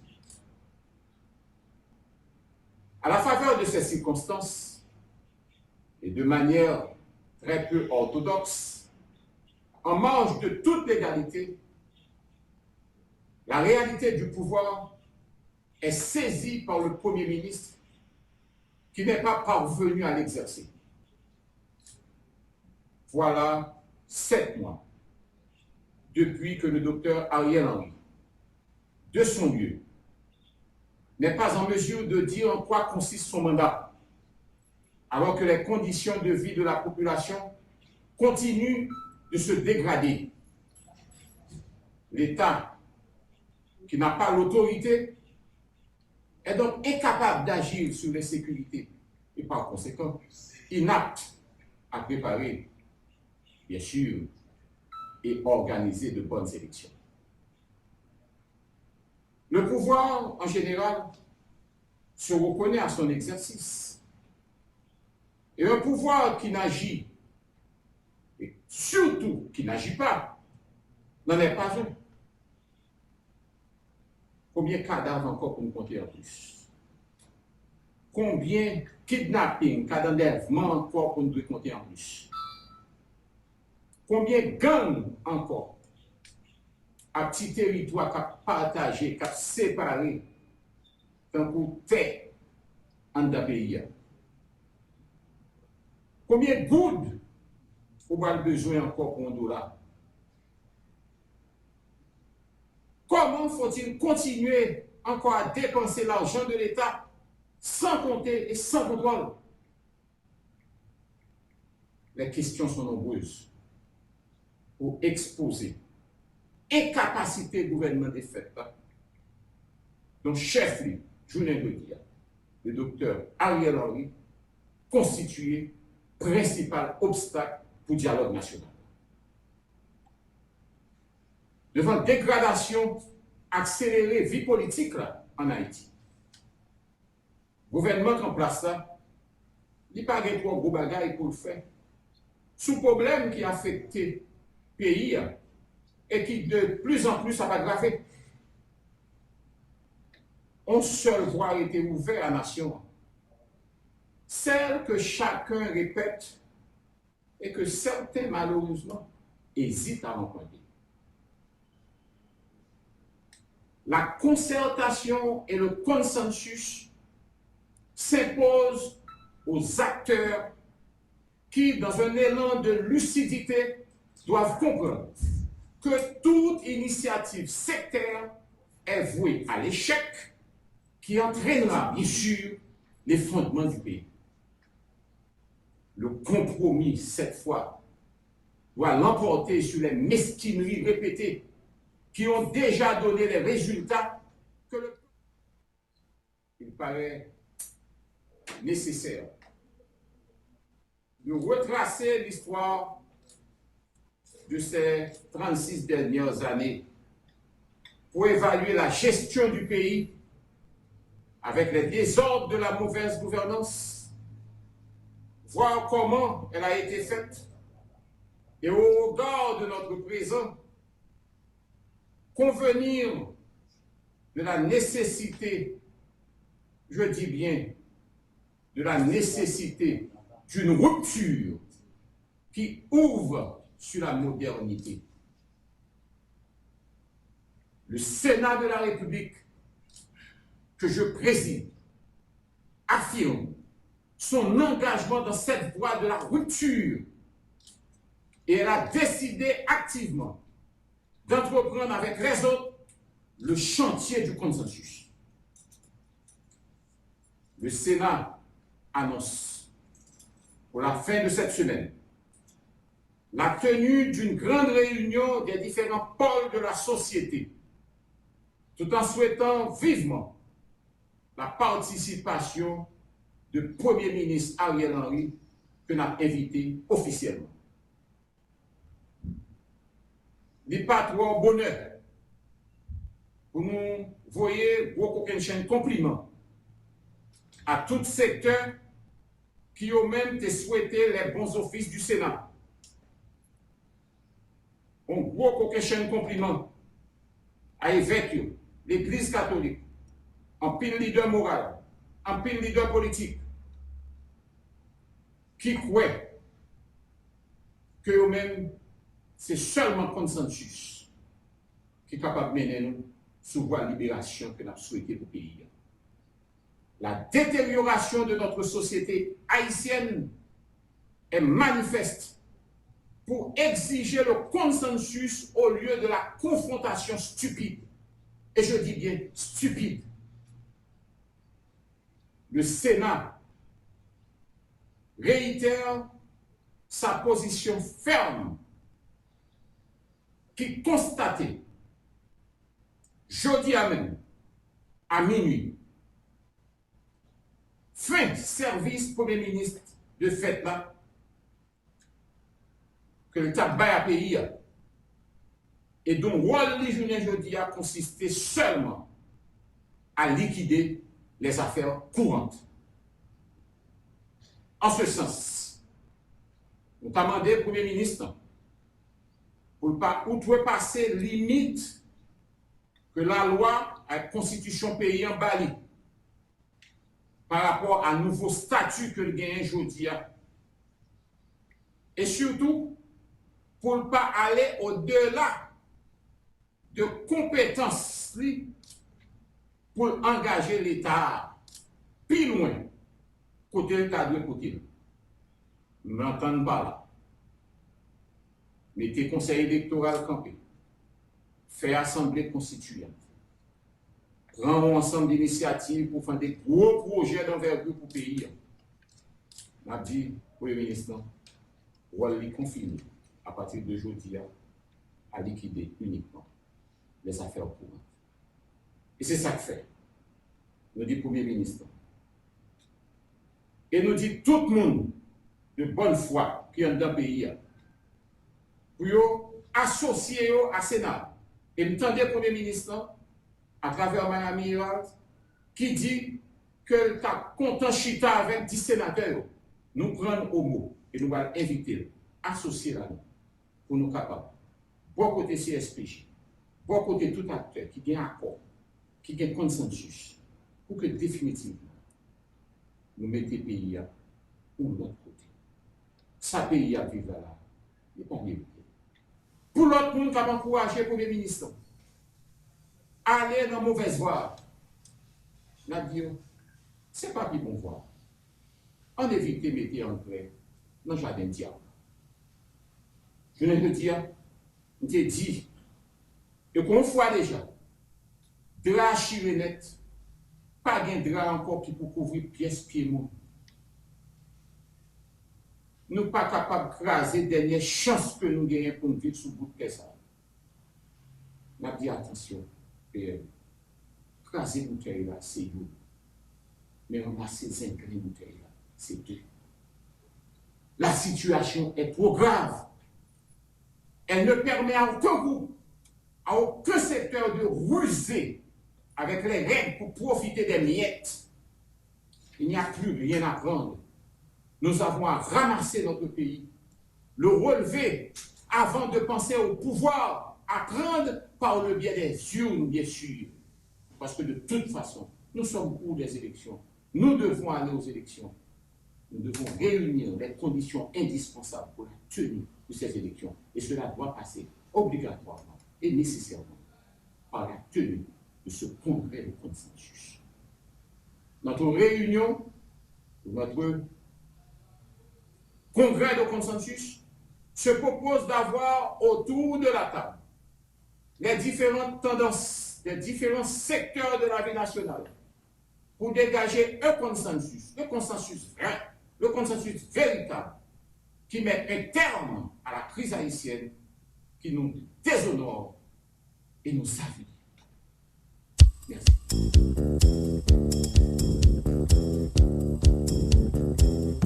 À la faveur de ces circonstances, et de manière très peu orthodoxe, en marge de toute légalité, la réalité du pouvoir est saisie par le Premier ministre qui n'est pas parvenu à l'exercer. Voilà 7 mois depuis que le docteur Ariel Henry, de son lieu, n'est pas en mesure de dire en quoi consiste son mandat, alors que les conditions de vie de la population continuent de se dégrader. L'État, qui n'a pas l'autorité, est donc incapable d'agir sur les sécurités et par conséquent inapte à préparer, bien sûr, et organiser de bonnes élections. Le pouvoir, en général, se reconnaît à son exercice. Et un pouvoir qui n'agit, et surtout qui n'agit pas, n'en est pas un. Combien de cadavres encore pour nous compter en plus? Combien de kidnappings, cas d'enlèvement encore pour nous compter en plus? Combien de gangs encore à petit territoire qui a partagé, qui a séparé, tant pour faire en pays? Combien de gouttes vous avez besoin encore pour un dollar? Comment faut-il continuer encore à dépenser l'argent de l'État sans compter et sans contrôle? Les questions sont nombreuses pour exposer incapacité gouvernement des faits. Donc, chef, journée de dia, le docteur Ariel Henry, constitué principal obstacle pour le dialogue national. Devant la dégradation accélérée vie politique là, en Haïti, le gouvernement en place là, il n'y a pas de gros bagages pour le faire. Sous problème qui a affecté le pays, et qui de plus en plus ça va aggraver. Une seule voie a été ouverte à la nation. Celle que chacun répète et que certains, malheureusement, hésitent à emprunter. La concertation et le consensus s'imposent aux acteurs qui, dans un élan de lucidité, doivent comprendre que toute initiative sectaire est vouée à l'échec qui entraînera, bien sûr, les fondements du pays. Le compromis, cette fois, doit l'emporter sur les mesquineries répétées qui ont déjà donné les résultats que il paraît nécessaire de retracer l'histoire de ces 36 dernières années pour évaluer la gestion du pays avec les désordres de la mauvaise gouvernance, voir comment elle a été faite et au regard de notre présent, convenir de la nécessité, je dis bien, de la nécessité d'une rupture qui ouvre sur la modernité. Le Sénat de la République que je préside affirme son engagement dans cette voie de la rupture et elle a décidé activement d'entreprendre avec raison le chantier du consensus. Le Sénat annonce pour la fin de cette semaine la tenue d'une grande réunion des différents pôles de la société, tout en souhaitant vivement la participation du Premier ministre Ariel Henry que nous avons invité officiellement. Il n'est pas trop bonheur pour nous voyez aucun chaîne compliment à tout secteur qui ont même souhaité les bons offices du Sénat. On gros chaîne compliment à évêque, l'Église catholique, en pile leader moral, en pile leader politique, qui croient que eux-mêmes, c'est seulement consensus qui est capable de mener nous sur la libération que nous avons souhaité pour le pays. La détérioration de notre société haïtienne est manifeste pour exiger le consensus au lieu de la confrontation stupide. Et je dis bien stupide. Le Sénat réitère sa position ferme qui constatait jeudi à minuit, fin service Premier ministre de fait là, que le tabac à pays et dont rôle les journées jeudi a consisté seulement à liquider les affaires courantes. En ce sens, nous avons demandé au Premier ministre pour ne pas outrepasser limite que la loi à la constitution pays en Bali par rapport à un nouveau statut que le gagne aujourd'hui. Et surtout, pour ne pas aller au-delà de compétences pour engager l'État plus loin, côté l'État de côté. Nous n'entendons pas là. Mettez conseil électoral campé, fait assemblée constituante, prendre ensemble d'initiatives pour faire des gros projets d'envergure pour le pays. On a dit, Premier ministre, on va les confiner à partir de aujourd'hui à liquider uniquement les affaires courantes. Et c'est ça que fait. Nous dit Premier ministre. Et nous dit tout le monde de bonne foi qui est dans le pays pour associer à Sénat. Et nous entendez le Premier ministre à travers Mme Mirard qui dit que tu as content chita avec 10 sénateurs. Nous prenons au mot et nous allons inviter, associer là pour nous capables bon côté CSPJ, bon côté tout acteur qui a un accord, qui a un consensus, pour que définitivement, nous mettions le pays ou l'autre côté. Ça pays à vivre là, il n'est pas mérité. Pour l'autre monde qui a encouragé le Premier ministre, aller dans la mauvaise voie, n'a dit, ce n'est pas plus bon voie. On évite de mettre en vrai dans le jardin de diable. Je viens de dire, je t'ai dit, et qu'on voit déjà, drap chiré net, pas de drap encore qui peut couvrir pièce pied mou. Nous ne sommes pas capables de craser la dernière chance que nous gagnons pour nous vivre sous le bout de ça. Nous avons dit attention, PM. Craser la bouteille là, c'est nous. Mais on a ces ingrédients bouteille là, c'est deux. La situation est trop grave. Elle ne permet à aucun groupe, à aucun secteur de ruser avec les règles pour profiter des miettes. Il n'y a plus rien à prendre. Nous avons à ramasser notre pays, le relever avant de penser au pouvoir, à prendre par le biais des urnes, bien sûr. Parce que de toute façon, nous sommes pour les élections. Nous devons aller aux élections. Nous devons réunir les conditions indispensables pour la tenue de ces élections. Et cela doit passer obligatoirement et nécessairement par la tenue de ce congrès de consensus. Notre réunion, notre congrès de consensus se propose d'avoir autour de la table les différentes tendances des différents secteurs de la vie nationale pour dégager un consensus vrai, le consensus véritable qui met un terme à la crise haïtienne qui nous déshonore et nous affaiblit. Merci.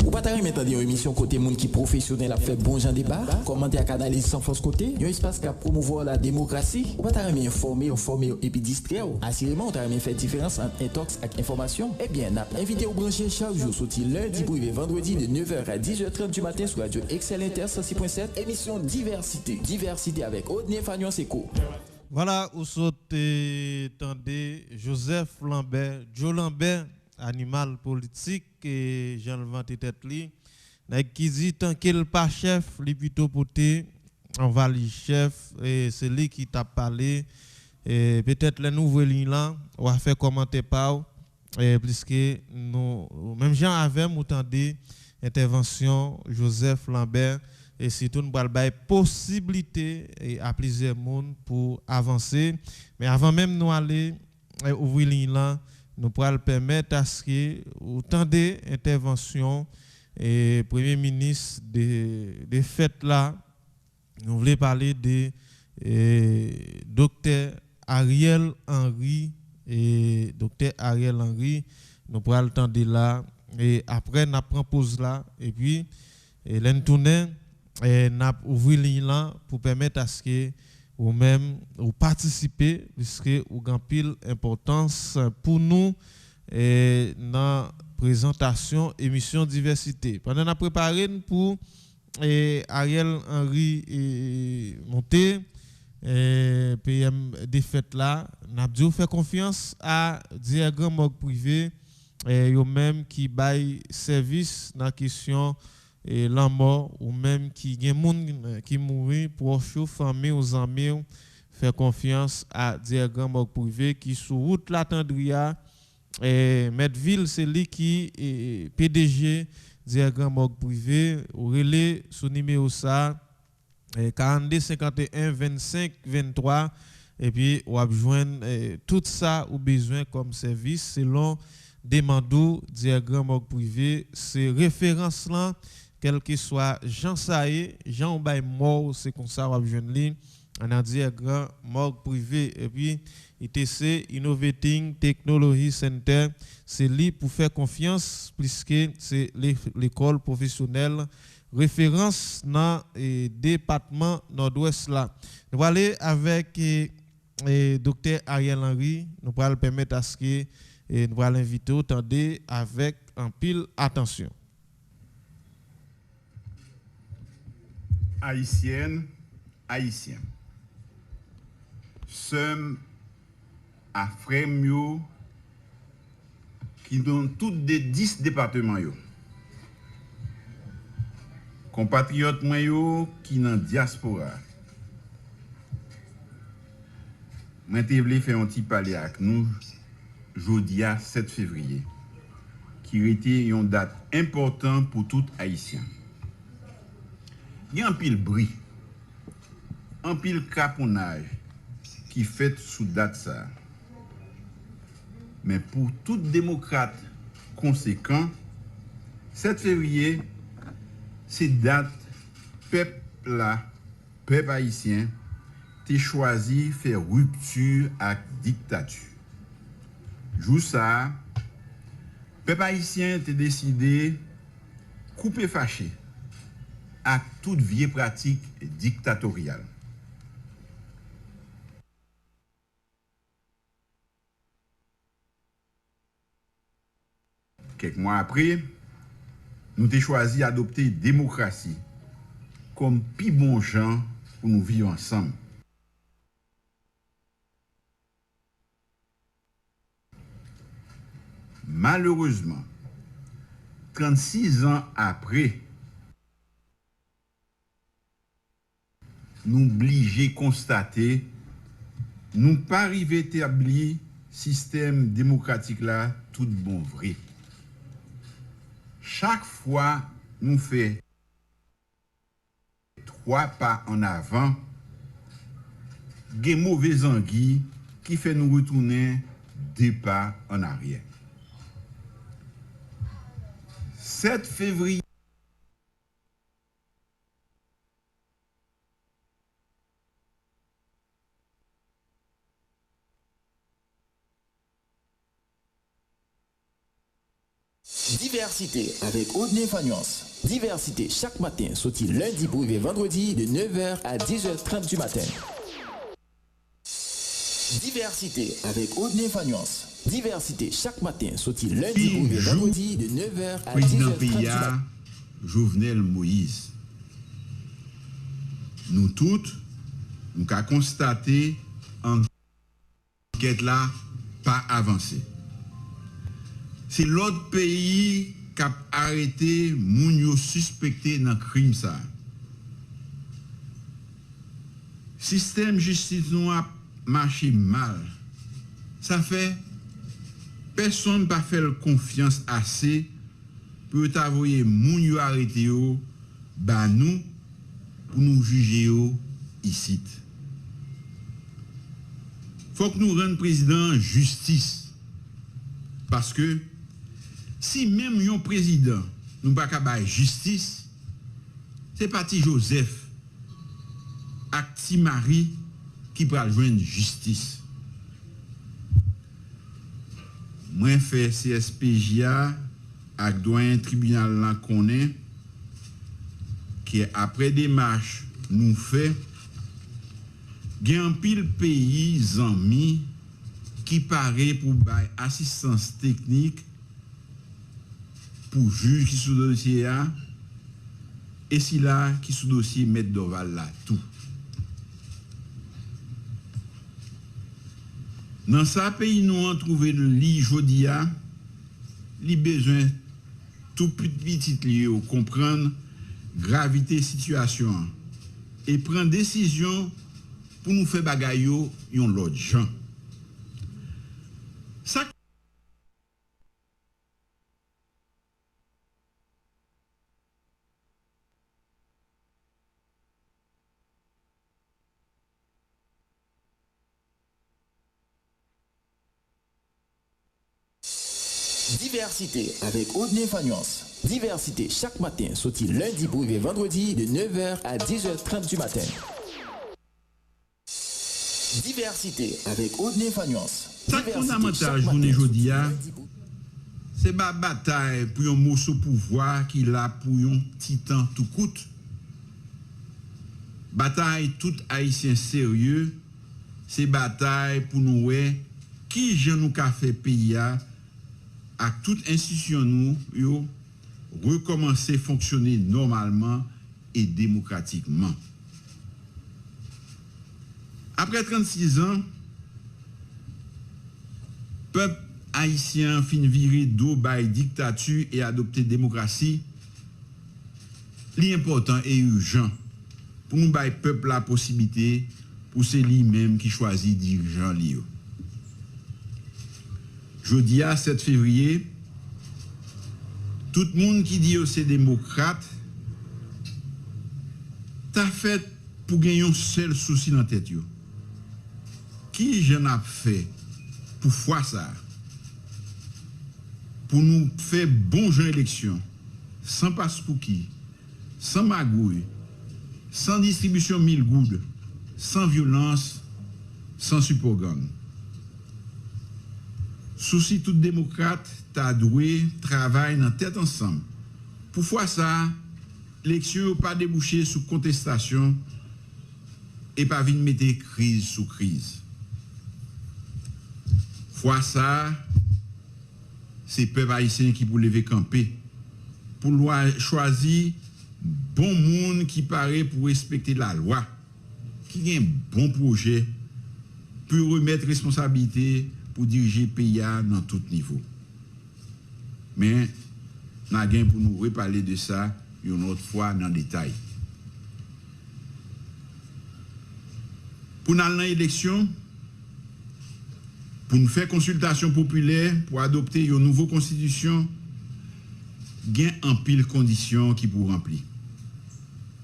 Ou pas t'arriver maintenant une émission côté monde qui professionnel a fait bon genre débat, commenter à canaliser sans force côté, un espace qui a promouvoir la démocratie. Ou pas t'arriver informer et puis distraire. Assurément, on t'arriver faire différence entre intox et information. Eh bien, n'a invité au brancher chaque jour sorti lundi pour vendredi de 9h à 10h30 du matin sur Radio Excel Inter 106.7, émission Diversité avec Odné Fagnon Seko. Voilà, où sautez, tendez, Joseph Lambert, Joe Lambert, animal politique, et Jean-Levant tête li, qui dit tant qu'il pas chef, li plutôt poté, on va li chef, et c'est lui qui t'a parlé, et peut-être les nouvelles lignes là, on va faire commenter par, puisque nous, même Jean avait m'entendé, intervention Joseph Lambert, et surtout nous avons possibilité à plusieurs monde pour avancer. Mais avant même nous aller ouvrir ligne là, nous pourrons permettre à ce que autant d'interventions et Premier ministre des fêtes là, nous voulons parler de Dr. Ariel Henry et Dr. Ariel Henry, nous pourrons le temps là et après nous prenons pause là et puis l'en tourner et n'a ouvert ligne là pour permettre à ce que ou même ou participer puisque ou grand pile importance pour nous et dans présentation émission diversité pendant n'a préparé pour Ariel Henry monter PM des fêtes là n'a dû faire confiance à Diagram Morgue privé et yo même qui bail service dans question et la mort ou même qui gen moun qui mourir pour chauffer famille aux amis faire confiance à Diagram Morgue privé qui sur route la Tendria et Medville c'est lui qui est PDG Diagram Morgue privé au relais sous numéro ça 42 51 25 23 et puis on va joindre tout ça ou besoin comme service selon demandou Diagram Morgue privé c'est référence là quel que soit Jean Saé, Jean Bay mort, c'est comme ça, on va joindre lui, on a dit grand morgue privé, et puis ITC, Innovating Technology Center, c'est lui pour faire confiance, puisque c'est l'école professionnelle, référence dans le département nord-ouest là. Nous allons aller avec Dr. Ariel Henry, nous allons permettre à ce que nous allons l'inviter au temps avec un pile attention. Haïtienne, Haïtien. sommes à frères qui dans tous des 10 départements yo. Compatriotes moi qui dans diaspora. Moi te vle faire un petit parler avec nous jeudi 7 février qui était une date importante pour tout haïtien. Il y a un pile bris, un pile caponnage qui fait sous date ça. Mais pour tout démocrate conséquent, 7 février, c'est date peuple là, peuple haïtien, t'es choisi faire rupture avec dictature. Jou ça, peuple haïtien t'es décidé couper fâché à toute vieille pratique dictatoriale. Quelques mois après, nous avons choisi d'adopter la démocratie comme plus bon gens pour nous vivre ensemble. Malheureusement, 36 ans après, nous obligés de constater nous pas arrivé à établir système démocratique là tout bon vrai. Chaque fois nous fait 3 pas en avant, des mauvais anguilles qui fait nous retourner 2 pas en arrière. 7 février Diversité avec Audney Fagnance. Diversité chaque matin, sorti lundi pour vendredi de 9h à 10h30 du matin. Diversité avec Audney Fagnance. Diversité chaque matin, sorti lundi pour vendredi de 9h à 10h30 du matin. Jovenel Moïse. Nous toutes, nous avons constaté enquête là pas avancé. C'est l'autre pays qui a arrêté moun yo suspecté dans crime ça. Système justice nous a marché mal. Ça fait personne pas fait confiance assez pour t'avoyer moun yo arrêté yo ba nous pour nous juger yo ici. Faut que nous rendions président justice parce que si même un président nous pas capable justice, c'est parti Joseph ak Marie qui pral joindre justice. Moi fait CSPJA ak doyen tribunal là connaît qui après démarche nous fait gen pile pays amis qui paraît pour bail assistance technique pour juge qui sous dossier a et si là qui sous dossier mettre Doval là tout. Dans ça pays nous on trouvé le lit jodia, li besoin tout petit lieu comprendre gravité situation et prendre décision pour nous faire bagay yo yon l'autre gens. Ça Diversité avec Audney Fagnance. Diversité chaque matin, sorti lundi pour vendredi de 9h à 10h30 du matin. Diversité avec Audney Fagnance. Ça fondamental journée jodia, c'est ma bataille pour un morceau pouvoir qui l'a pour un titan tout coûte. Bataille tout haïtien sérieux, c'est bataille pour nous qui je nous ka fait pays à toute institution nous yo recommencer fonctionner normalement et démocratiquement. Après 36 ans, peuple haïtien fin viré d'eau by dictature et adopter démocratie. L'important et urgent pour nous bailler peuple la possibilité pour c'est lui-même qui choisit dirigeant li. Jeudi à 7 février, tout le monde qui dit que c'est démocrate, t'as fait pour gagner un seul souci dans la tête. Qui j'en a fait pour faire ça? Pour nous faire bon genre élection, sans passe pour qui, sans magouille, sans distribution mille goudes, sans violence, sans support-gang. Souci tout démocrate, t'as doué, travail dans tête ensemble. Pour faire ça, l'élection n'a pas débouché sous contestation et pas venir mettre crise sous crise. Fois ça, c'est le peuple haïtien qui pour lever camper, pour choisir bon monde qui paraît pour respecter la loi, qui a un bon projet, pour remettre responsabilité pour diriger le pays dans tout niveau. Mais nous avons pour nous reparler de ça une autre fois dans le détail. Pour nous aller dans l'élection, pour nous faire consultation populaire, pour adopter une nouvelle constitution, il y a un pile de conditions qui pour remplir.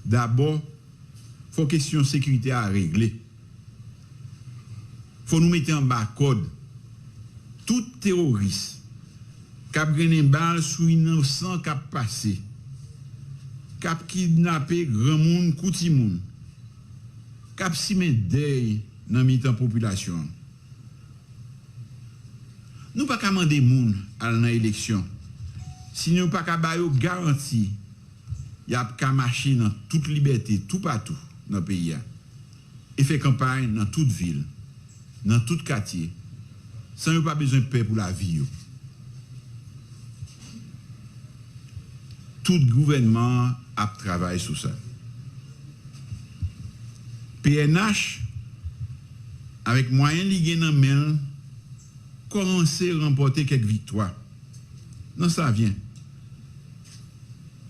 D'abord, il faut question de sécurité à régler. Il faut nous mettre en bas code. Tout terroriste qui a gagné une balle sous innocent qui a passé, qui a kidnappé grand monde, kouti monde, qui a simé deuil dans la population. Nous ne pouvons pas demander moun à l'élection. Si nous ne pouvons pas garantir, il y a qu'à marcher dans toute liberté, tout partout dans le pays. Et faire campagne dans toute ville, dans tout quartier, sans pas besoin de paix pour la vie. Tout gouvernement a travaillé sur ça. PNH, avec moyens ligués dans la main, commencer à remporter quelques victoires. Non, ça vient.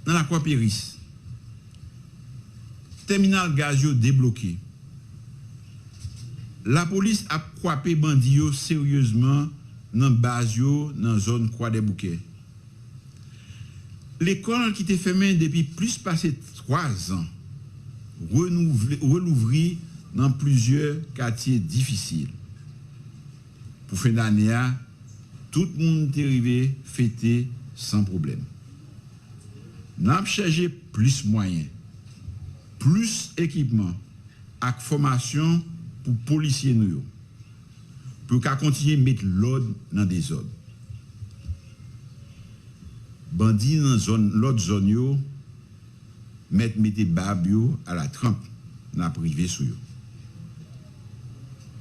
Dans la Croix Péris, terminal gaz débloqué. La police a croisé bandits sérieusement dans la base, dans la zone Croix des Bouquets. L'école qui était fermée depuis plus passé 3 ans, relouvrie dans plusieurs quartiers difficiles. Pour fin d'année, tout le monde est arrivé fêter sans problème. Nous avons cherché plus moyens, plus équipement et formation pour les policiers nous, pour qu'à continuer à mettre l'ordre dans des ordres. Bandits dans l'autre zone, mettez babio à la trempe, dans la privée sur eux.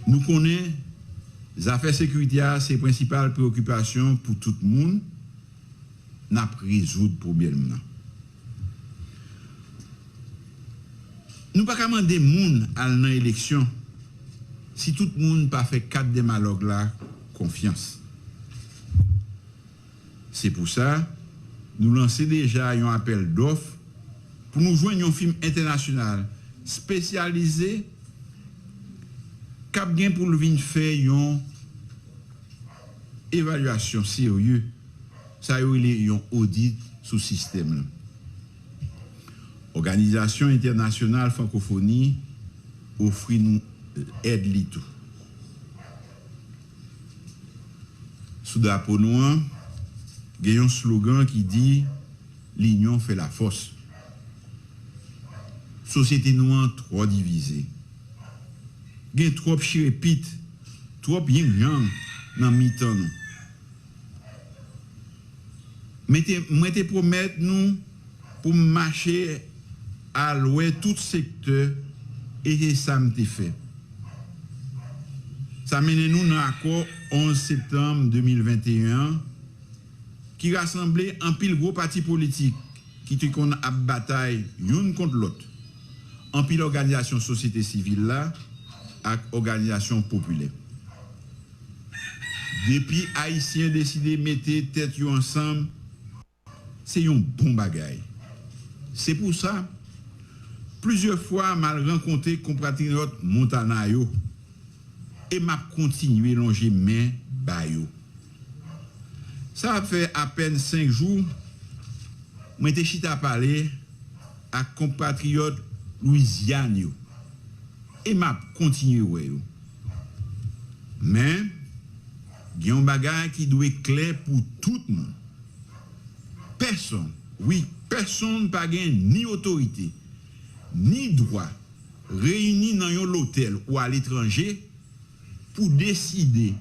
Nous connaissons les affaires sécuritaires, c'est les principales préoccupations pour tout le monde, n'a pas résoudre le problème. Nous ne pouvons pas demander gens à l'élection si tout le monde n'a pas fait 4 démalogues là confiance. C'est pour ça nous lançons déjà un appel d'offres pour nous joindre un film international spécialisé cap gain pour le venir faire une évaluation sérieuse. Ça y est un audit sous système. Organisation internationale francophonie offre nous aide li tout. Sous drapeau noir, il y a un slogan qui dit l'union fait la force. Société noire trop divisée. Il y a trop chirépite, trop yin-yang dans mi-temps. Mettez promettre nous pour marcher à l'ouest tout secteur et ça m'a fait. Ça mène nous dans l'accord 11 septembre 2021 qui rassemblait un pile gros parti politique qui te qu'on a bataille l'une contre l'autre. En pile organisation société civile là avec organisation populaire. Depuis Haïtiens décidé de mettre tête ensemble, c'est un bon bagage. C'est pour ça, plusieurs fois, mal rencontré compatriotes Montanayo et m'a continué à longer main bayo. Ça a fait à peine 5 jours, moi j'étais chita parler à compatriotes Louisiane et m'a continué. Mais il y a un bagage qui doit être clair pour tout le monde. Personne n'a pas ni autorité, ni droit, réuni dans un hôtel ou à l'étranger pour décider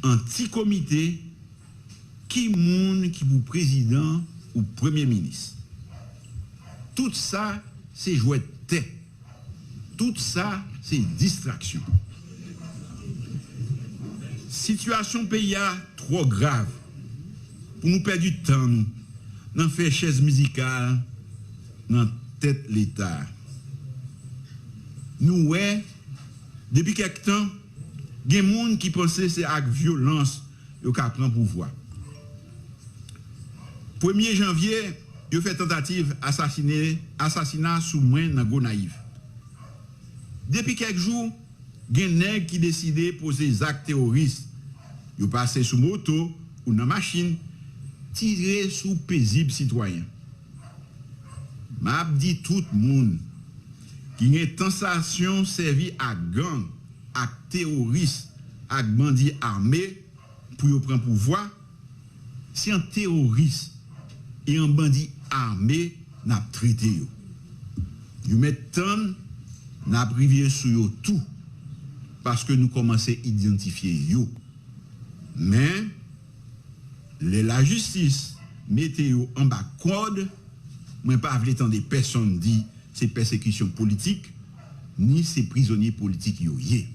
un petit comité qui monde qui pour président ou premier ministre. Tout ça, c'est jouet tête. Tout ça, c'est distraction. Situation pays trop grave pour nous perdre du temps, dans faire chaise musicale, dans tête l'État. Nous, depuis quelque temps, il y a des gens qui pensent que c'est avec violence qu'ils prennent pouvoir. 1er janvier, ils ont fait tentative assassinat sous main dans Gonaïve. Depuis quelques jours, il y a des nègres qui décident de poser des actes terroristes. Ils passent sous moto ou dans machine, tirer sous paisibles citoyens. M'a dit tout le monde qui y a une tentation servie à gang, à terroristes, à bandits armés pour prendre pouvoir. Si un terroriste et un bandit armé n'a traité yo. Yo mettent n'a privé sur yo tout parce que nous commençons à identifier yo. Mais la justice mettez yo en bas code, moi pas vle tant des personnes dit c'est persécution politique ni c'est prisonniers politiques yo yé.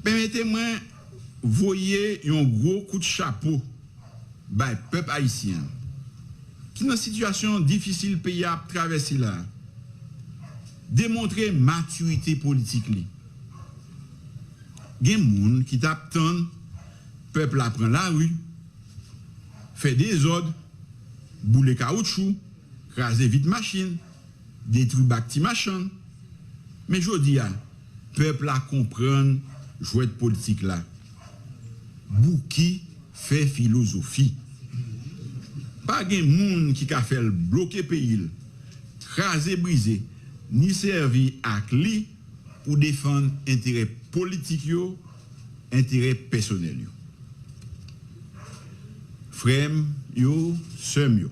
Permettez-moi voyez un gros coup de chapeau by peuple haïtien qui dans une situation difficile pays à traverser là démontrer maturité politique li. Gen moun qui t'attend peuple a prend la rue fait des ordres boule caoutchouc raser vite machine détruire bâti machin mais jodi a peuple a comprendre jouet politique là Bouki fait philosophie. Pas gen moun qui ka fait bloquer pays, raser briser, ni servi ak li pour défendre intérêt politique yo, intérêt personnel yo. Frem yo, sem yo.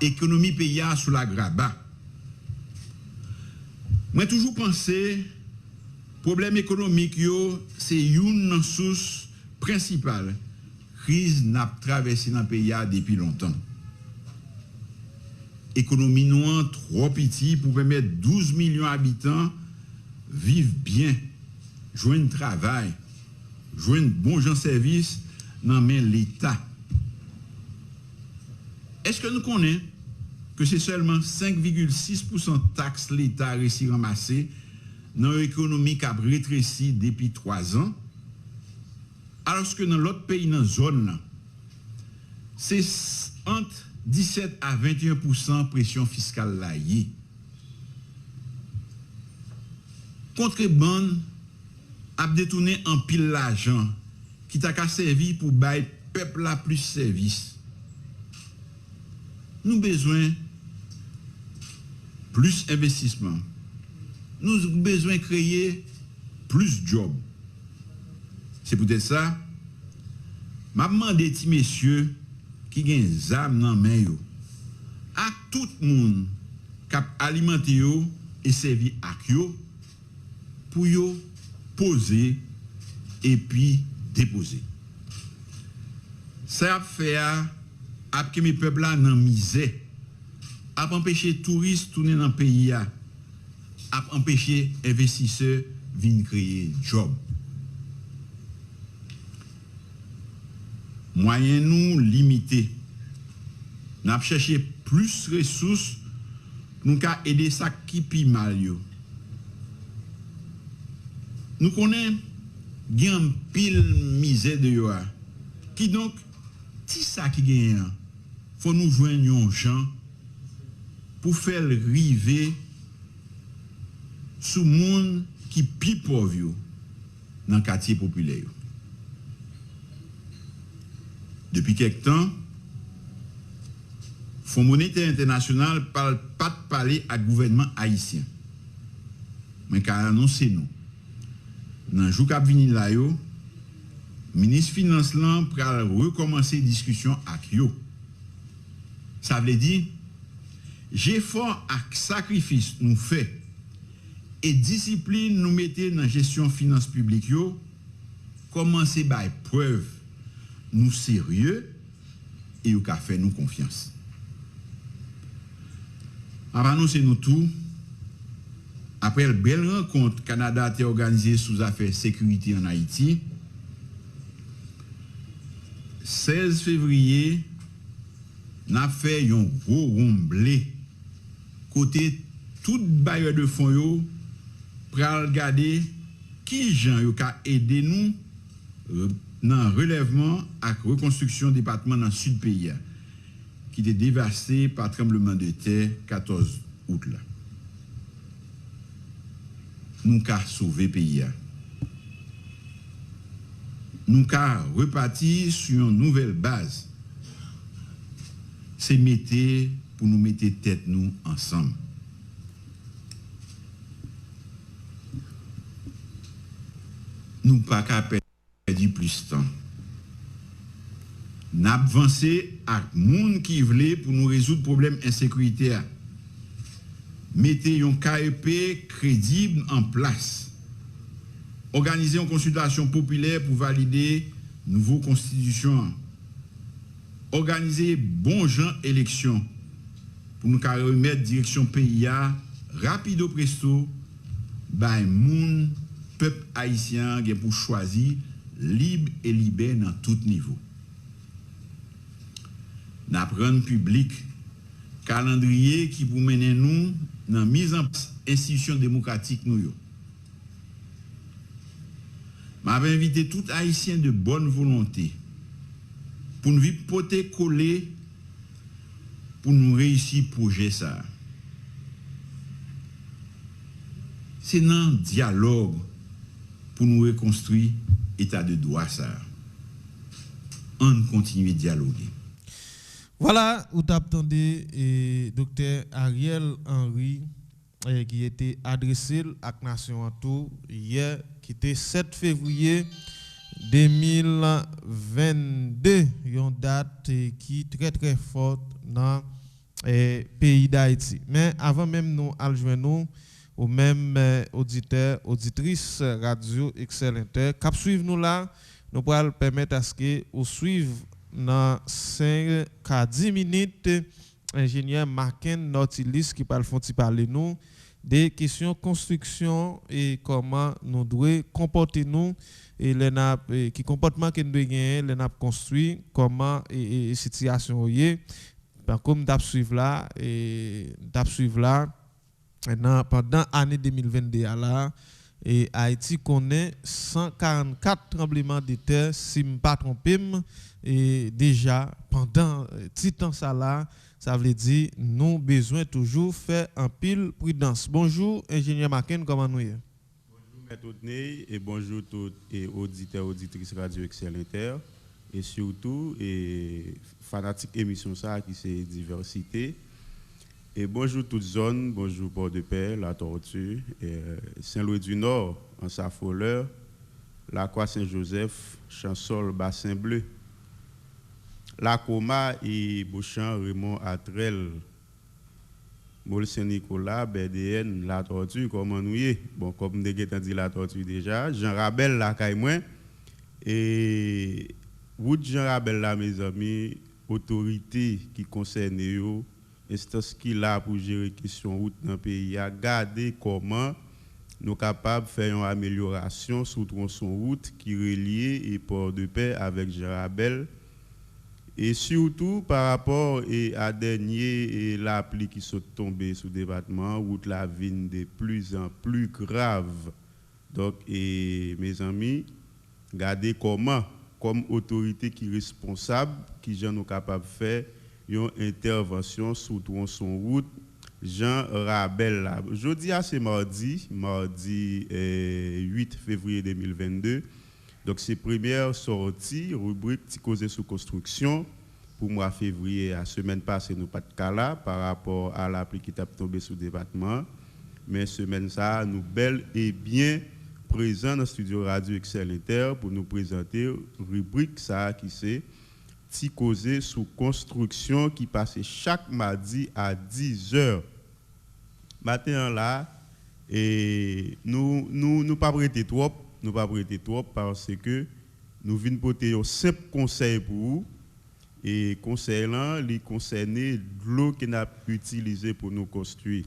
Économie pays sous la graba. Moi toujours pensé problème économique yo c'est une source principale crise n'a traversé dans le pays depuis longtemps. Économie noire trop petite pour permettre 12 millions d'habitants vivre bien, joindre travail, joindre bon gens service dans l'État. Est-ce que nous connaissons que c'est seulement 5,6% de taxes l'État a réussi à ramasser dans l'économie qui a rétréci depuis 3 ans, alors que dans l'autre pays, dans la zone, c'est entre 17 à 21% pression fiscale là. Contrebande a détourné en pile l'argent qui t'a servi pour bailler peuple la plus service. Nous avons besoin plus d'investissement. Nous avons besoin de créer plus de jobs. C'est peut-être ça. Je demande des petits messieurs qui ont des âmes dans les mains à tout le monde qui a alimenté et servi à eux pour poser et puis déposer. Ça fait à que mes peuples là dans misère, à empêcher les touristes de tourner dans le pays, à empêcher les investisseurs de venir créer des jobs. Moyens nous limités. Nous avons cherché plus de ressources nous ka aider ça qui pi mal yo. Nous connaissons gen pile misère de yo a. Qui donc ti ça qui gagne faut nous joindre yon gens pour faire river sous monde qui pi pauvre yo dans quartier populaire. Depuis quelque temps, Fonds monétaire international parle pas de parler à gouvernement haïtien. Mais qu'a annoncé nous. Dans le jour qui vient là yo, ministre finance là pral recommencer discussion avec yo. Ça veut dire effort et sacrifice nous fait et discipline nous mettez dans gestion finance publique yo, commencer by preuve nous sérieux et yo ka fait nous confiance. Avant nous c'est nous tout. Après la belle rencontre Canada a été organisée sous affaires sécurité en Haïti, 16 février, n'a fait un gros romblé côté tout bailleur de fonds yo pour regarder qui gens yo ka aider nous dans relèvement et reconstruction département dans le sud pays qui était dévasté par tremblement de terre 14 août là. Nous ka sauver pays. Nous ka repartir sur une nouvelle base. C'est mettre pour nous mettre tête nous ensemble. Nous pas qu'à perdre plus de temps. N'avancer avec monde qui veut pour nous résoudre problème insécurité. Mettez un KEP crédible en place. Organisez une consultation populaire pour valider nouvelle constitution. Organisez bon genre élection pour nous remettre direction pays rapido presto by moun peuple haïtien pour choisir libre et libère dans tout niveau. N'apprendre public calendrier qui vous mène nous dans mise en place institution démocratique nous yo. M'avait invité tout haïtien de bonne volonté pour nous poter coller pour nous réussir projet ça. C'est dans dialogue pour nous reconstruire état de droit ça. On continue de dialoguer. Voilà, vous t'attendez docteur Ariel Henry qui était adressé à la nation en tout hier, qui était 7 février 2022, une date qui est très très forte dans le pays d'Haïti. Mais avant même nous aller nous aux mêmes auditeurs, auditrices radio Excellenter, cap suivre nous là, nous pourrons permettre à ce que vous suivez dans 5 à 10 minutes ingénieur Marken Nautilis qui parle parler nous des questions construction et comment nous devons comporter nous et les qui comportement que nous devons gagner les nappes construit comment et situation est comme d'ap suivre là pendant l'année 2022 là et Haïti connaît 144 tremblements de terre si je ne me pas trompé et déjà pendant petit temps ça là ça veut dire nous besoin toujours faire un pile prudence. Bonjour ingénieur Marken, comment nous est? Bonjour maître Otney et bonjour tous les auditeurs auditrices radio Excellenter et surtout et fanatique émission ça qui c'est diversité. Et bonjour toute zone, bonjour Port-de-Paix, la Tortue, Saint-Louis du Nord, en Safoleur, la Croix Saint-Joseph, Chansol, Bassin Bleu, la Coma et Beauchamp, Raymond Atrel, Mol Saint-Nicolas, BDN, la Tortue, comment nous y est. Bon, comme nous avons dit la Tortue déjà, Jean Rabel, la Caïmoin, et vous, Jean Rabel, là, mes amis, autorité qui concerne eux, instance qui là pour gérer question route dans le pays a garder comment nous capables de faire une amélioration sur tronçon route qui relie et Port-de-Paix avec Jarabel Et surtout par rapport à dernier la pluie qui sont tombée sur le département, route la vigne de plus en plus grave. Donc, mes amis, regardez comment, comme autorité qui est responsable, qui sont nous capables de faire une intervention sur son route, Jean Rabel. Là. Jeudi, c'est mardi 8 février 2022. Donc, c'est première sortie, rubrique qui cause sous construction. Pour mois février, la semaine passée, nous pas de cas là par rapport à la pluie qui est tombée sur le département. Mais semaine ça, nous bel et bien présents dans le studio Radio Excel Inter pour nous présenter rubrique ça qui c'est ti causé sous construction qui passe chaque mardi à 10h. Matin là et nous pas prêter trop, parce que nous venons porter un simple conseil pour vous et conseil là, les concerner de l'eau qu'on a utilisé pour nous construire.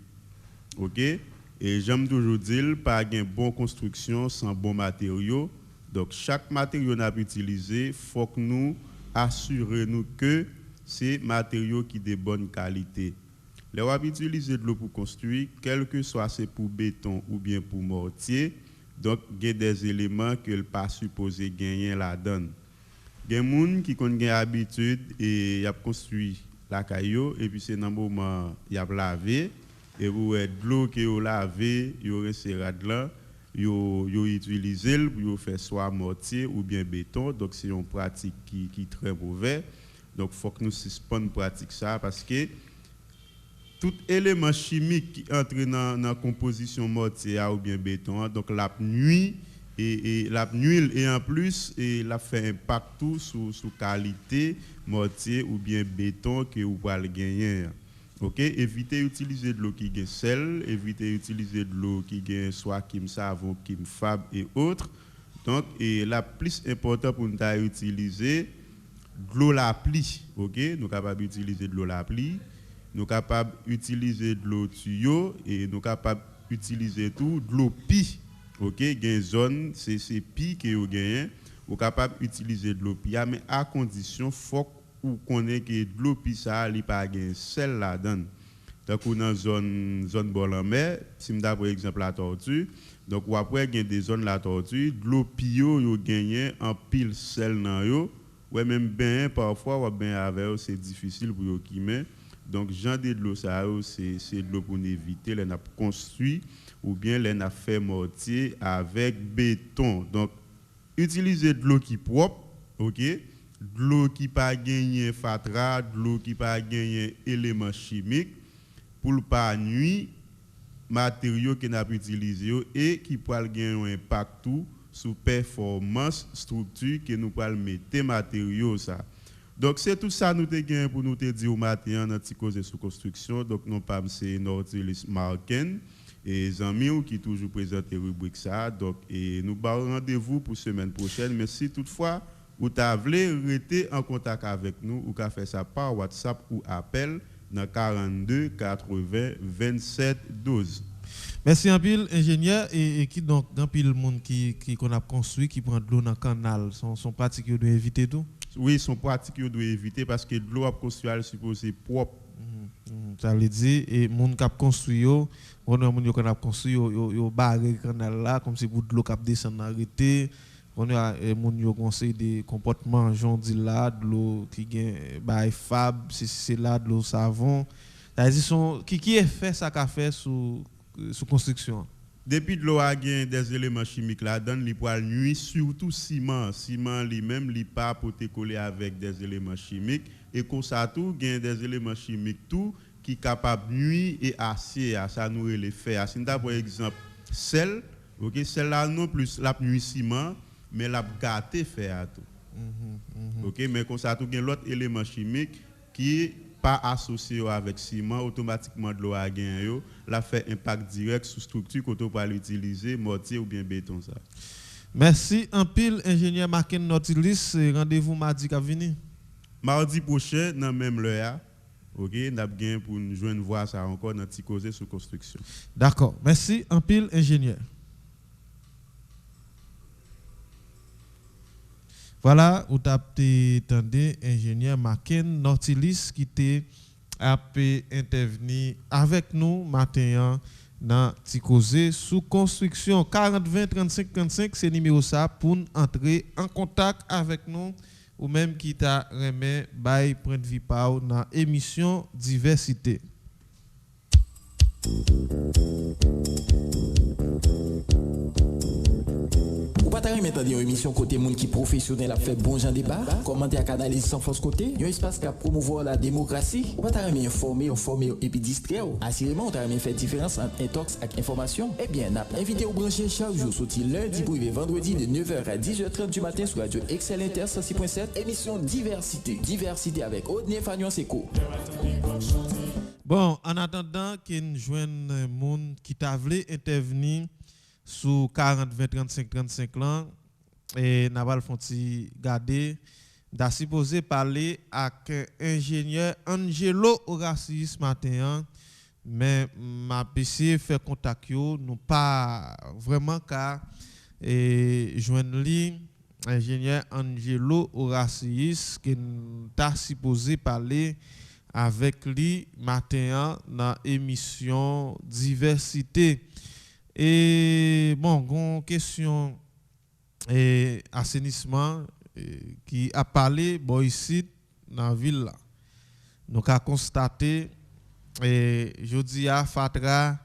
OK? Et j'aime toujours dire pas une bonne construction sans bon matériaux. Donc chaque matériau qu'on a utilisé, faut que nous assurons que c'est matériaux qui de bonne qualité. Les on va utiliser de l'eau pour construire, quel que soit c'est pour béton ou bien pour mortier. Donc il y a des éléments que le pas supposé gagner la donne. Il y a des gens qui ont l'habitude et y a construit la caillou et puis c'est dans le moment y a lavé et vous de l'eau que vous lavé, vous resserrez là, vous utilisez pour faire soit mortier ou bien béton. Donc c'est une pratique qui est très mauvaise. Donc il faut que nous suspendions pratique ça parce que tout élément chimique qui entre dans la composition mortier ou bien béton, donc la nuit et en plus et la fait impact tout sur qualité mortier ou bien béton que vous allez gagner. OK, évitez d'utiliser de l'eau qui est sel, évitez d'utiliser de l'eau qui est soit kim savon, kim fab et autres. Donc et la plus important pour nous utiliser de l'eau la pluie. OK, nous capables d'utiliser de l'eau la pluie. Nous sommes capables d'utiliser de l'eau tuyau et nous sommes capables d'utiliser tout de l'eau pi. OK, il y a une zone, c'est pi que vous gagnez. Vous êtes capable d'utiliser de l'eau pi, mais à condition faut vous connaissez que de l'eau pi ça il pas gain sel là-dedans. Donc dans zone bol en mer, si m'da par exemple la tortue, donc ou après il y a des zones la tortue, de l'eau pi yo gagné en pile sel nan yo. Ouais même ben parfois ou ben avec c'est difficile pour yo qui met. Donc, genre de l'eau, ça, c'est de l'eau pour éviter, les n'a construit ou bien les n'a fait mortier avec béton. Donc, utilisez de l'eau qui est propre, OK? De l'eau qui pas gagné fatra, de l'eau qui pas gagné éléments chimiques pour ne pas nuire matériaux qu'on a utilisés et qui pourraient gagner un impact sur performance structure que nous pourrons mettre matériaux ça. Donc c'est tout ça nous te gain pour nous te dire au matin dans petit cause sous construction. Donc non pas c'est Nortilis Marken et amis qui toujours présente rubrique ça. Donc et nous ba rendez-vous pour semaine prochaine. Mais si toutefois vous voulez rester en contact avec nous ou qu'a faire ça par WhatsApp ou appel dans 42 80 27 12. Merci en pile ingénieur et qui donc dans pile monde qui qu'on a construit qui prend de l'eau dans le canal son pratique de éviter tout. Oui, son pratique qu'on doit éviter parce que l'eau à construire est supposée propre. Ça veut dire et monde qui a construit on a monde qui a construit yo barrer canal là comme si pour de l'eau qui descend arrêter. On a monde yo conseil des comportements j'en dis là de l'eau qui gain bail fab c'est là de l'eau savon. Ça veut dire qui est fait ça qu'a fait sous construction. Depuis de l'eau a gagné des éléments chimiques là-dedans, il peut nuire surtout ciment lui-même, il pas pour te coller avec des éléments chimiques et comme ça tout gagne des éléments chimiques tout qui capable nuire et acier ça nous les fer. Si par exemple sel, OK, sel là non plus la nuit ciment mais la gâter fer tout. OK, mais comme ça tout gagne l'autre élément chimique qui pas associé avec ciment, automatiquement de l'eau a gagné, la fait impact direct sur structure qu'on peut l'utiliser, mortier ou bien béton ça. Merci en pile ingénieur Marken Nortilis, rendez-vous mardi qui vient. Mardi prochain dans même l'heure. OK, n'a bien pour nous joindre voir ça encore dans petit cause sur construction. D'accord. Merci en pile ingénieur. Voilà, où t'attendez ingénieur Maken Nortilis qui était intervenu avec nous matin dans Ticozé sous construction 40 20 35 35, c'est numéro ça pour entrer en contact avec nous ou même qui t'a remis by point de vie dans émission diversité. Ou pas t'arrêter maintenant une émission côté monde qui professionnel a fait bon genre débat, commenter à canaliser sans force côté, un espace qui a promouvoir la démocratie. Ou pas t'arrêter informer et puis distraire. Assurément, on t'arrêter faire différence entre intox et information. Eh bien, n'a invité au brancher chaque jour sorti lundi pour vendredi de 9h à 10h30 du matin sur Radio Excel Inter 106.7, émission diversité. Diversité avec Odné Fagnon Seko. Bon, en attendant qu'il joigne un monde qui t'a voulu intervenir sous 40 20 35 35 ans et Naval Fonti garder d'a supposé parler avec ingénieur Angelo Horaci ce matin mais m'a PC fait contact yo nous pas vraiment car et joindre lui ingénieur Angelo Horaci qui t'a supposé parler avec lui matin dans émission diversité. Et bon, question assainissement qui a parlé ici dans la ville là. Donc a constaté jeudi à Fatra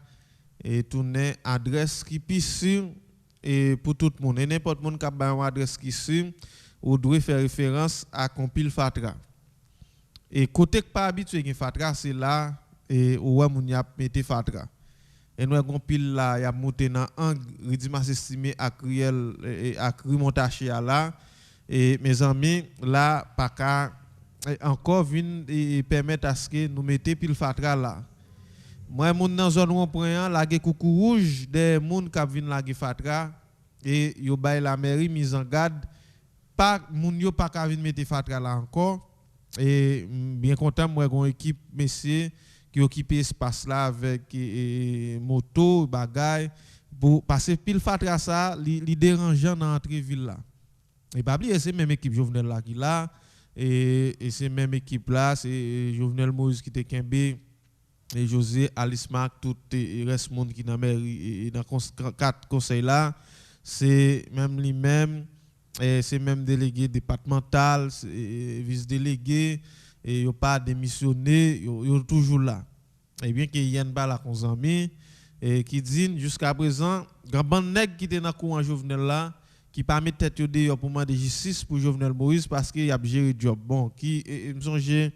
et tourner adresse qui piscine et pour tout le monde et n'importe monde qui a une adresse qui sur ou doit faire référence à compile Fatra. Et côté que pas habitué à Fatra c'est là et où on y a metté Fatra. Et nous avons pile là, il a monté dans un ridimas estimé à Criel et à Crimontaché là. Et mes amis, là, pas qu'à encore venir et permettre à ce que nous mettions pile fatra là. Moi, mon dans zone où on prend la coucou rouge des moun qui viennent la fatra et yo bay la mairie mise en garde pas moun yo pas qu'à venir mettre fatra là encore. Et bien content moi gon équipe messieurs qui occupe espace là avec moto bagay pour passer pile fatra ça li dérangeant dans l'entrée ville là et pas oublier c'est même équipe Jovenel là qui là et c'est même équipe là c'est Jovenel Moïse qui était Kembe et José Alice Marc tout reste monde qui dans mairie et dans quatre conseils là c'est même lui-même et c'est même délégué départemental vice délégué et yo pas démissionné yo toujours là et bien que y a une balle à konzami et qui dit jusqu'à présent grand bande nèg qui était dans courant Jovenel là qui pas mettre tête yo dehors pour demander justice pour Jovenel Moïse parce qu'il a géré job bon qui me songe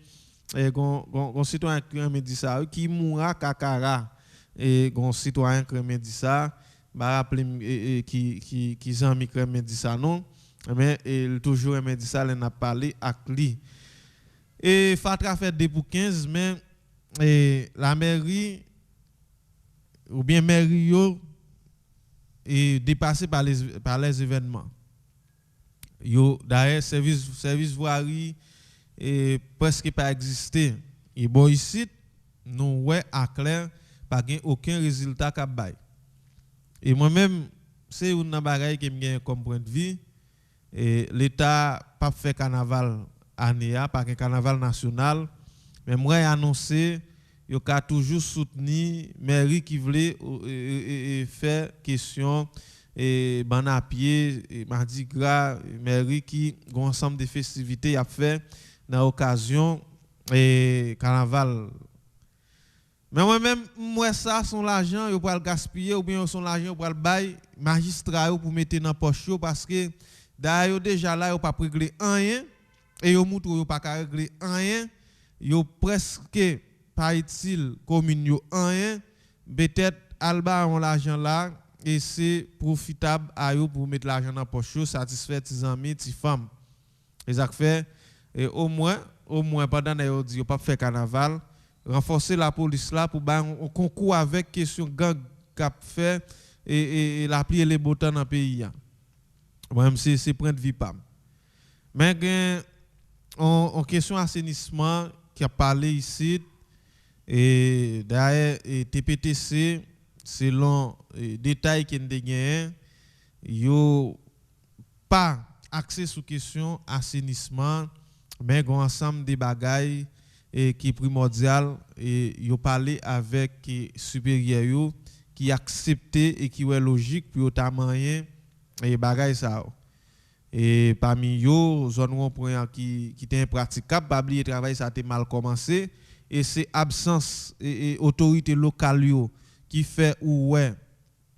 gon citoyen qui me dit ça qui mourra kakara et gon citoyen qui me dit ça ba rappeler qui Jean-Mi me dit ça non mais il toujours me dit ça il n'a parlé avec lui. Et Fatra fait 2 pour 15, mais la mairie, ou bien mairie, yo, est dépassée par les événements. D'ailleurs, service voirie est presque pas existé. Et bon, ici, nous, ouais, à clair, pas aucun résultat qu'a bail. Et moi-même, c'est une bagaille qui me comme point de vue. L'État pas fait carnaval année par un carnaval national mais moi j'ai annoncé yo ka toujours soutenu mairie qui voulait faire question et ban à pied et mardi gras mairie qui a un ensemble de festivités a fait dans occasion et carnaval mais moi-même moi ça son l'argent yo pour le gaspiller ou bien son l'argent pour le bail magistrat pour mettre dans poche parce que d'ailleurs déjà là yo pas régler rien et yo montre yo pas régler rien yo presque pas utile commune yo rien peut-être alba on l'argent là et c'est profitable à yo pour mettre l'argent dans poche satisfaire tes amis tes femmes et ça fait et au moins pendant yo dit yo pas faire carnaval renforcer la police là pour un concours avec question gang cap fait et la plier les boutons dans le pays moi-même c'est point de vie pas mais en question assainissement qui a parlé ici et d'ailleurs TPTC selon détails qu'il a gagné yo pas axé sur question assainissement, mais un ensemble de bagailles qui est primordial et yo parler avec supérieur yo qui accepté et qui est logique pour ta moyen et bagaille ça. Et parmi yo zone rond-point qui était impraticable, pas oublier travail ça a mal commencé et c'est absence et autorité locale yo qui fait ou ouais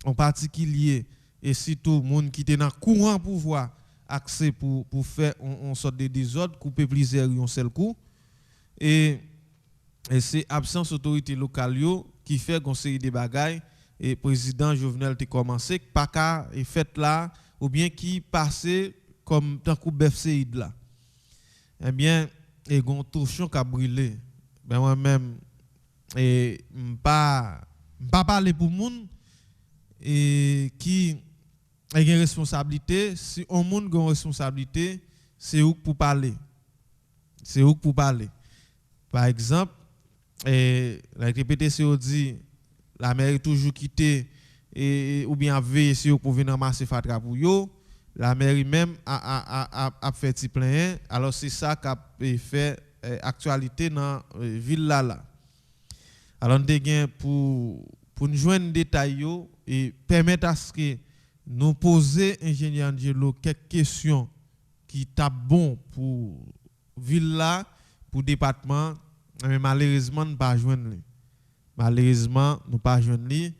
en particulier et surtout monde qui était dans courant pouvoir accès pour faire on sorte de désordre couper plusieurs un seul coup et c'est absence autorité locale yo qui fait qu'on série de bagailles et président Jovenel a commencé pas qu'à et fait là ou bien qui passait comme tant coup BFCID là. Eh bien et gon touchon qui a brûlé. Ben moi même et pas parler pour monde et qui a une responsabilité, si on monde a une responsabilité, c'est où pour parler. C'est où pour parler. Par exemple, la PTCO dit la mairie toujours quitté ou bien veillé sur pour venir ramasser fatra pour yo, la mairie même a fait petit plein, alors c'est ça qui a fait actualité dans ville là. Alors on a pour nous joindre détail yo et permettre à ce que nous poser ingénieur Angelo quelques questions qui tapent bon pour ville là, pour département, mais malheureusement nous pas joindre. Malheureusement nous pas joindre et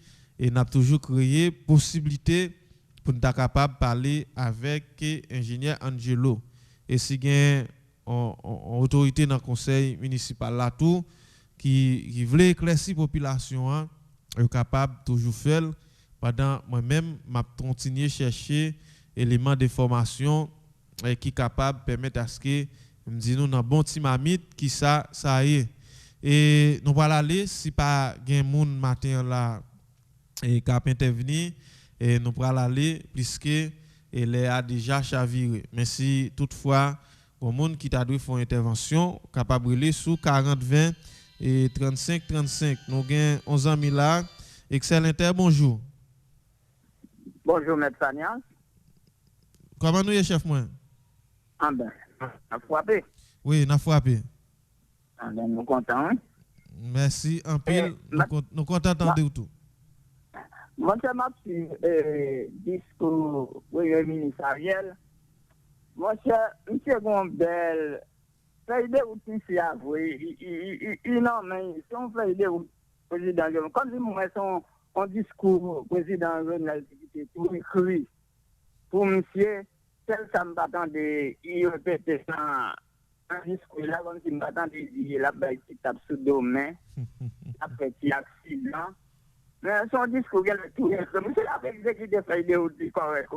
nous avons toujours créé possibilité pour nous être capable de parler avec ingénieur Angelo et si gain autorité dans le conseil municipal là tout qui voulait éclaircir la population est capable toujours faire pendant moi-même m'a continuer chercher éléments d'information qui capable permettre à ce que me dit nous dans bon petit mamite qui ça y est et nous voilà aller si pas gain monde matin là et cap intervenir et nous pourra aller puisque elle a déjà chaviré mais si toutefois au monde qui t'a dû faire une intervention capable de sous 40 20 et 35 35 nous gain 11 ans là excellent bonjour. Bonjour, M. Sanias. Comment nous est, chef, moi? Ah ben, on a frappé. Oui, on a frappé. Ah ben, nous contents. Hein? Merci, en pile. Nous contents d'entendre tout. Moi, je m'appelle discours premier ministre Ariel. Moi, M. Gondel, fait des routes ici à vous. Non, mais si on fait des routes, président, comme si moi, son discours, président Ronald, tout écrit pour monsieur, tel ça me battant de il répète ça un discours là comme si me battant de dire la baille qui tape sous domaine après petit accident mais son discours elle tout monsieur la exécuté fait des outils correct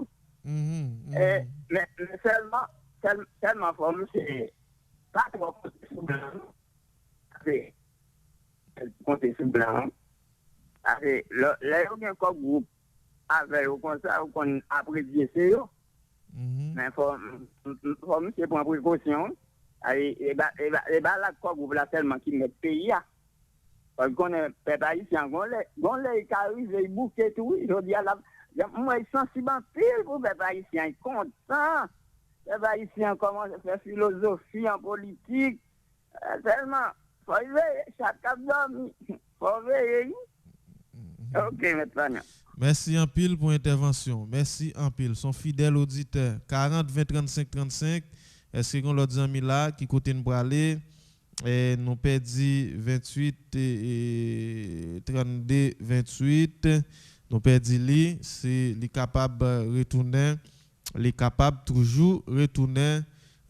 mais seulement pour monsieur pas trop sous blanc c'est compter sous blanc avec là il y a un groupe avec comme ça qu'on apprécie c'est yo mais faut monsieur prendre précaution et bah là quoi groupe là tellement qui met pays là parce qu'on est peuple haïtien gon les qui arrive et bouquet tout il dit là moi sensible en pile pour peuple haïtien content peuple haïtien commence à faire philosophie en politique tellement faut veiller chaque dormi faut veiller. OK maintenant. Merci en pile pour l'intervention. Merci en pile. Son fidèle auditeur 40 20 35 35. Est-ce qu'on l'autre ami là qui côté nous aller et nous perdu 28 et 32 28. Nous perdu lui, c'est les capable retourner, les capable toujours retourner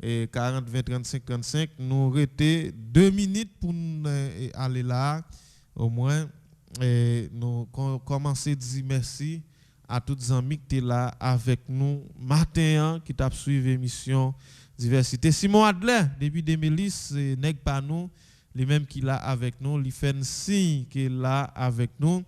et 40 20 35 35. Nous rester 2 minutes pour aller là au moins. Et nous commençons à dire merci à tous les amis qui étaient là avec nous matin qui t'a suivi l'émission Diversité. Simon Adler, depuis 2010, n'est pas nous, les mêmes qui là avec nous, il fait un signe qui est là avec nous.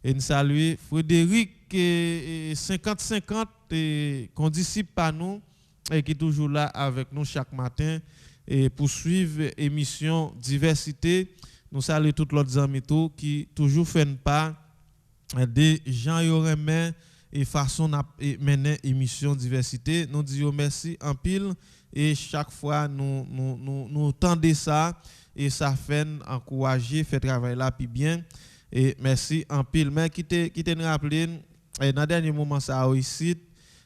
Et nous saluons Frédéric 50-50 qu'on disciple pas nous et qui est toujours là avec nous chaque matin et pour suivre l'émission Diversité. Nous saluons tous les autres amis qui toujours font pas des gens qui auraient et façon n'a mener émission diversité. Nous disons merci en pile et chaque fois nous tendez ça et ça fait encourager fait travail là puis bien et merci en pile. Mais qui te rappeler dans dernier moment ça ici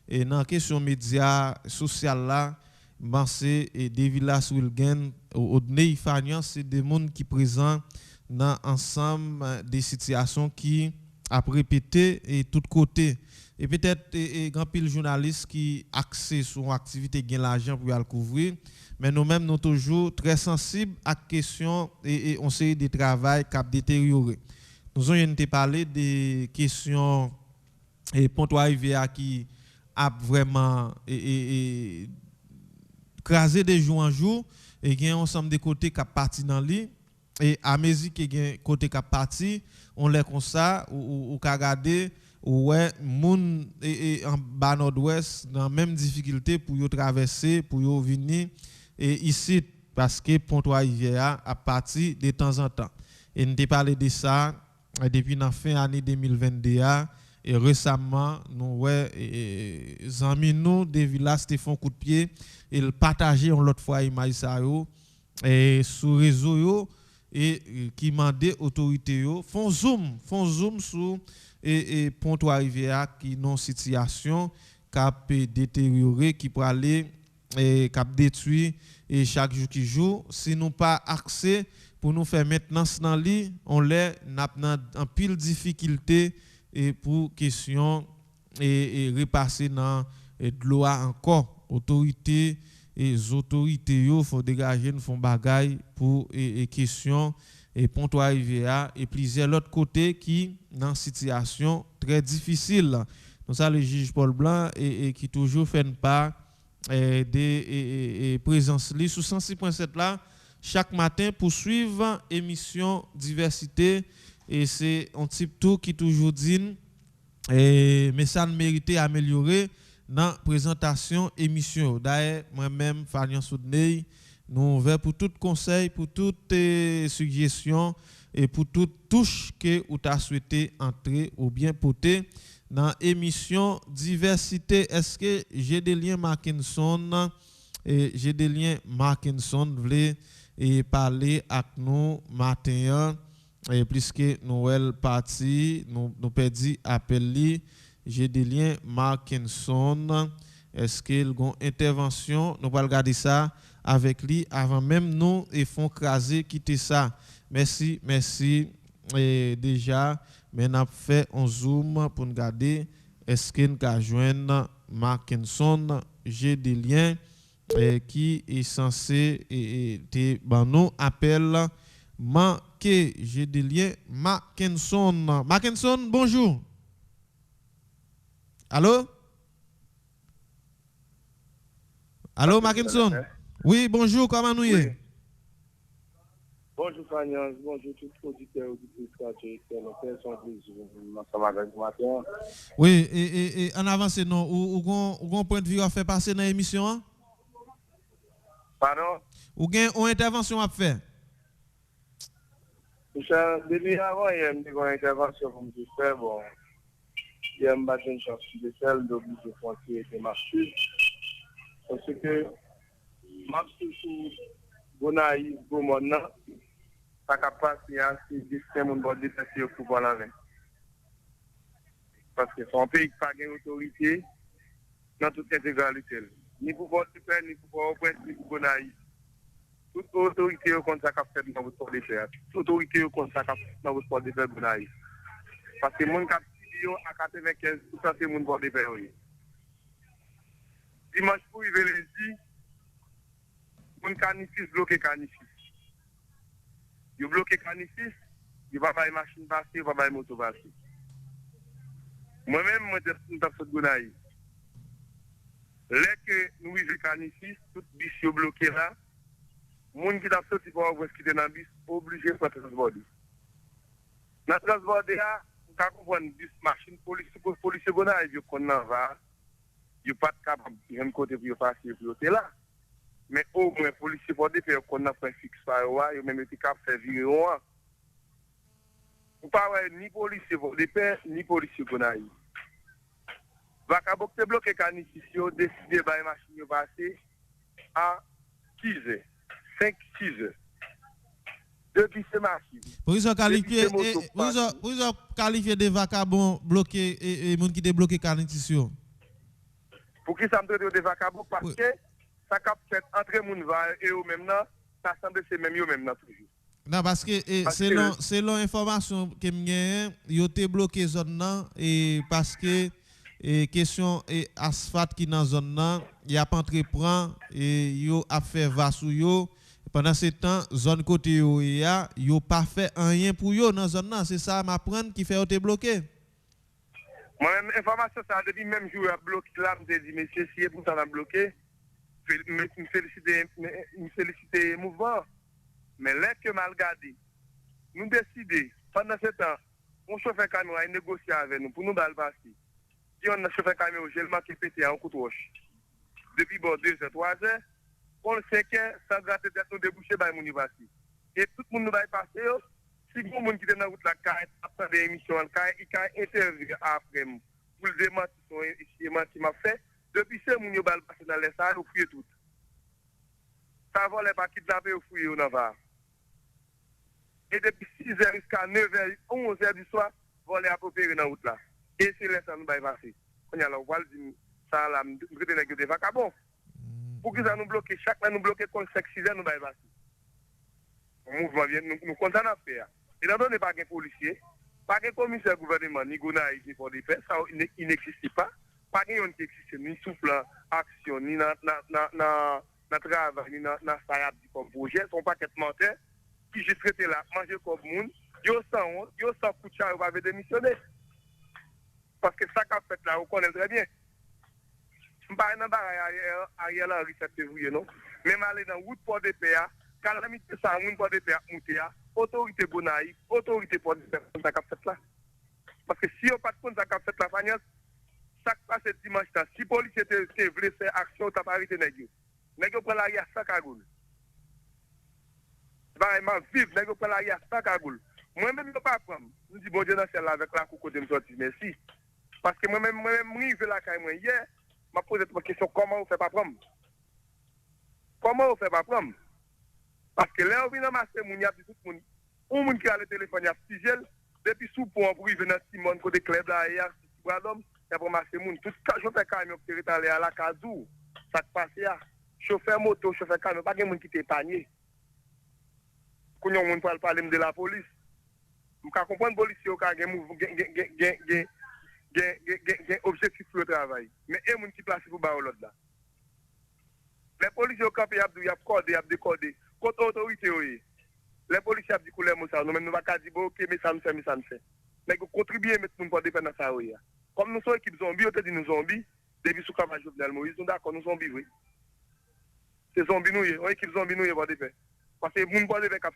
et dans question média social là Bansé et Devilas Wilgen Odney Fagnan c'est des monde qui présent dans ensemble des situations qui a répété et tout côté et peut-être grand pile journaliste qui axé sur activité gain l'argent pour le couvrir mais nous-mêmes nous toujours très sensibles à question et on sait des travail qui a détérioré. Nous avons parlé des questions et Pontoise Rivière qui a vraiment crasé de jour en jour et il y a un ensemble de côtés qui a parti dans lui et à mesure que y a côté qui a parti on les comme ça ou ka regarder ouais moun et en bas nord-ouest dans même difficulté pour yo traverser pour yo venir et ici parce que Pontoise Rivière a parti de temps en temps et nous parlé de ça depuis la fin année 2022 et récemment nous amis nous des villages te font coup de pied et partager l'autre fois image ça yo et sur réseau yo et qui mandait autorité yo font zoom sur et Pontoise Rivière qui non situation cap détérioré qui pour aller et cap détruit et chaque jour qui joue si nous pas accès pour nous faire maintenance dans lit on les n'a en pile difficulté et pour question et repasser dans de l'eau encore autorité et les autorités yo faut dégager nous font bagaille pour et question et Pontoise Rivière et plusieurs autres côtés qui dans situation très difficile donc ça le juge Paul Blanc et qui toujours fait pas des présence li sous 106.7 là chaque matin pour suivre émission diversité et c'est un type tout qui toujours dit mais ça mérite améliorer dans présentation émission. D'ailleurs moi-même Fagnan Soudney nous ouverts pour tout conseil, pour toutes suggestions et pour toute touche que vous avez souhaité entrer ou bien porter dans émission diversité. Est-ce que j'ai des liens Mackinson et j'ai des liens Mackinson voulait et parler avec nous matin et puisque Noël parti nous perdu appel li j'ai des liens Mackinson est-ce qu'il y a une intervention nous va regarder ça avec lui avant même nous et font craser quitter ça merci et déjà mais n'a fait un zoom pour nous garder est-ce qu'il va joindre Mackinson j'ai des liens qui est censé et nous appel manqué j'ai des liens Mackinson bonjour. Allô Mackinson. Oui, bonjour, comment nous y est? Bonjour Fagnan, bonjour tous les auditeurs matin. Oui, et en avance non, ou point de vue à faire passer dans l'émission hein? Pardon? Ou gain une intervention à faire? Depuis avant, il y a une intervention comme je fais, bon. Il y a une chance de celle d'obliger de frontières et marcher. Parce que, marcher sur Bonaïs, Gomona, ça capable de faire mon bord de détecter pour voir la main. Parce que c'est un pays qui n'a pas d'autorité dans toute intégralité. Ni pour voir le père, ni pour voir au point, ni pour Bonaïs. Toute autorité au compte ça qu'a fait dans votre port de fer. Toute autorité au compte ça qu'a fait dans votre port de fer Bonaïs. Parce que mon cap à 95% c'est mon bord de fer. Dimanche pour y venir lundi, mon canifis bloqué canifis. Il bloqué canifis, il va pas y machine passer, il va pas y moto passer. Moi-même, moi, je suis dans Gonaï. Là que nous vivons canifis, tout bis est bloqué là. Moun qui t'a sorti pour avoir quitter dans bis obligé pour transborder. Dans transborder là, on peut comprendre bis machine police Gonaï, je connais va. Il pas capable de un côté pour passer pour là. Mais au moins policier pour des faire qu'on a fait fixe par là, il même été capable de faire virer là. Ou pas ni policier pour des pères ni policier Gonaï. Vacabo qui bloqué Canicis, décidé de machine passer à 6 heures. 5-6 heures. Depuis ce machine. Pour ils ont qualifié des vacabons bloqués et monde qui débloqué Canicis. Pour qui ça me traite des vacabons parce que ça cap fait entre moun va et eux même là, ça semble c'est même eux même là toujours. Non, parce que selon information que j'ai, ils ont bloqué zone là et parce que question asphalte qui dans zone là, il a pas entreprend et yo a fait vasou yo pendant ce temps zone côté yo pas fait rien pour yo dans zone là, c'est ça m'apprendre qui fait yo te bloqué. Moi même information ça depuis même jour a bloqué là, me dit monsieur si pour ça l'a bloqué, me féliciter mouvement. Mais là que mal gardé, nous décidons, pendant ce temps, on chauffeur camion a négocié avec nous pour nous le passer. Si on a chauffeur camion, j'ai le marqué pété en coup de roche. Depuis 2 heures, 3 heures, on le sait que sans gratter tête, nous déboucher par mon passer. Et tout le monde va passer, si vous monde qui est dans la route, après des émissions, il a intervenu après pour le démentir qui m'a fait. Depuis ce monde va passer dans les salles, vous fouillez tout. Ça va les pas kidnapper ou fouiller au Navarre. Et depuis 6h jusqu'à 9h, 11h du soir, voler à opérer dans la route là. Et c'est là que nous va passer. On y a là, on va dire, ça là, nous avons des vacabons. Pour que ça nous bloque, chaque fois nous bloque, comme 5-6h, nous va passer. Le mouvement vient, nous comptons à faire. Et là, on n'est pas qu'un policier, pas qu'un commissaire gouvernement, ni Gounaï, ni pour des faits, ça, il n'existe pas. Pas qu'un qui existe, ni sous plan action, ni dans travail, ni dans ça, comme projet, son paquet menteur. Qui j'ai traité là, manger comme monde, yo sans coup de char, va démissionner. Parce que ça qu'a fait là, on connaît très bien. Je ne parle pas d'Ariel Henry 7 février, non. Même aller dans la route pour des PA, calamité ça, moun pour des PA, autorité Bonaï, autorité pour des PA, ça qu'a fait là. Parce que si on pas de compte, ça qu'a fait là, ça passe dimanche, si la police voulait faire action, ça n'a pas arrêté nègre. Nègre prend la ria sans cagoule. Vraiment vivre, nègre prend la ria sans cagoule. Moi-même, je ne peux pas prendre. Je dis, bon Dieu, dans celle-là, avec la coucou de me sortir, merci. Parce que moi-même, je la caille, moi, hier, je me pose la question, comment on ne fait pas prendre? Comment on ne fait pas prendre? Parce que là, on vient dans ma semaine, il y a tout le monde. Un monde qui a le téléphone, il y a Sigel, depuis sous pont pour arriver dans Simon, côté club là, il y a Bradom, il y a pour ma semaine. Tout le chauffeur camion qui est allé à la Kazou, ça te passe là. Chauffeur moto, chauffeur camion, pas de monde qui t'épargne. Quand on ne parle pas de la police, je comprends que les policiers ont un objectif pour le travail. Mais il y a des gens qui placent pour l'autre là. Les policiers ont campé, ils ont codé, ils ont décodé. Quand l'autorité, les policiers ont dit que nous ne pouvons pas dire ok, mais ça me fait. Mais ils contribuent à mettre le monde pour dépendre de ça. Comme nous sommes équipe zombies, on te dit nous zombies, depuis sous Kama Jovenel Moïse, nous d'accord, nous zombies, oui. C'est zombies nous, on équipe zombies nous, pour dépendre. Parce que les gens ne peuvent pas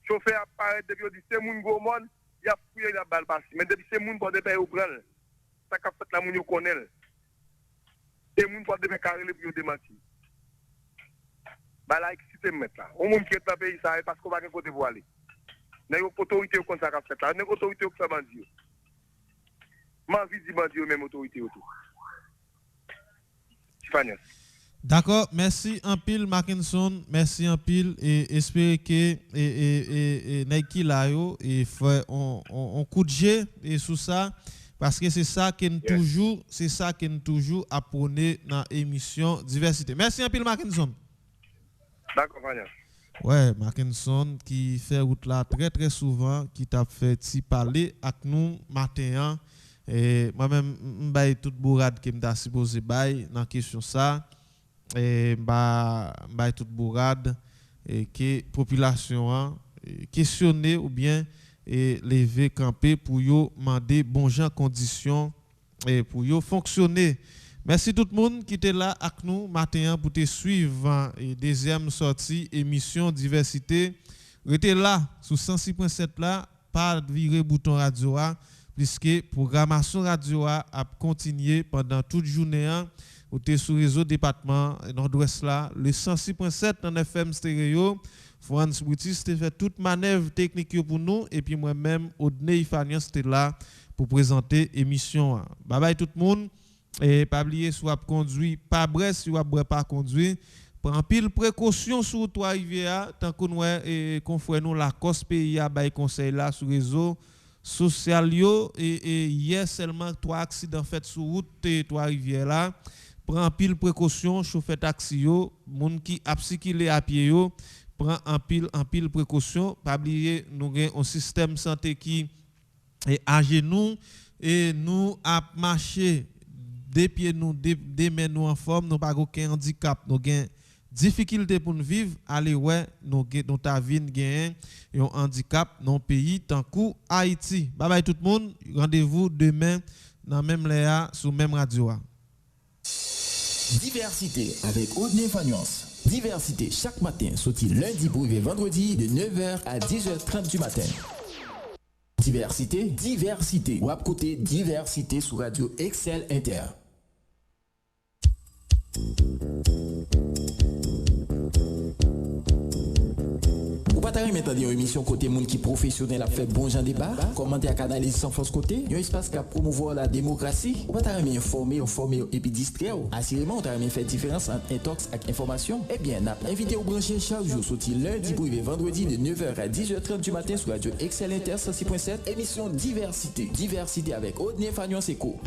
chauffeur apparaît depuis dit c'est moun go monde il a fouillé la balle passée mais depuis c'est moun pour de payer au prend ça qu'a fait la moun yo connaît et moun pour de carrer le pour démentir bah là excité mettre là on moun qui est dans pays ça parce qu'on va côté pour aller n'a autorité comme ça qu'a fait là n'a autorité qui fait bandit ma vie dit bandit même autorité autour Tiffany. D'accord, merci en pile Mackinson, merci en pile et espérer que Nike là yo et fait on coup de jet et sous ça parce que c'est ça qu'on toujours apprenait dans l'émission diversité. Merci en pile Mackinson. D'accord, Fania. Ouais, Mackinson qui fait route là très souvent qui t'a fait ti parler avec nous matin et moi-même m'bay toute bourrade qui m'ta supposé bay dans question ça. Et toute bourrade et que population questionner ou bien lever camper pour yo demander bon gens conditions et pour yo fonctionner. Merci tout le monde qui était là avec nous matin pour te suivre deuxième sortie émission diversité. Restez là sur 106.7 là pas virer bouton radio puisque programmation radio a continué pendant toute journée. Ou t'es sur réseau département nord-ouest là, le 106.7 en FM stéréo. France Boutis te fait toute manœuvre technique pour nous et puis moi-même Odney Ifanian c'était là pour présenter émission. Bye bye tout le monde. Et pas oublier soit conduit pas bref si ou pas conduit. Prends pile précaution sur toi rivière tant que nous confrère nous la cause pays a bail conseil là sur réseau social yo et hier seulement 3 accidents fait sur route toi rivière là. Prends pile précaution chauffeur taxi yo moun qui a circuler à pied yo prend en pile précaution pas oublier nous avons un système santé qui est à genoux et nous a marché des pieds nous des mains nous en forme nous pas aucun handicap nous gain difficulté pour nous vivre aller ouais nous ta vie gain un handicap dans pays tant que Haïti. Bye bye tout le monde, rendez-vous demain dans même léa sur même radio. Diversité avec Odne Fagnance. Diversité chaque matin, sorti lundi pour vendredi de 9h à 10h30 du matin. Diversité. Ou à côté diversité sur Radio Excel Inter. Ou pas t'arrêter maintenant une émission côté monde qui professionnel a fait bon genre débat, commenter à canaliser sans force côté, un espace qui a promouvoir la démocratie. Ou pas t'arrêter informer et puis distraire. Assurément, on t'arrêter faire différence entre intox et information. Eh bien, n'a pas invité au brancher chaque jour sorti lundi pour vendredi de 9h à 10h30 du matin sur Radio Excel Inter 106.7, émission Diversité avec Odne Fagnon Seco.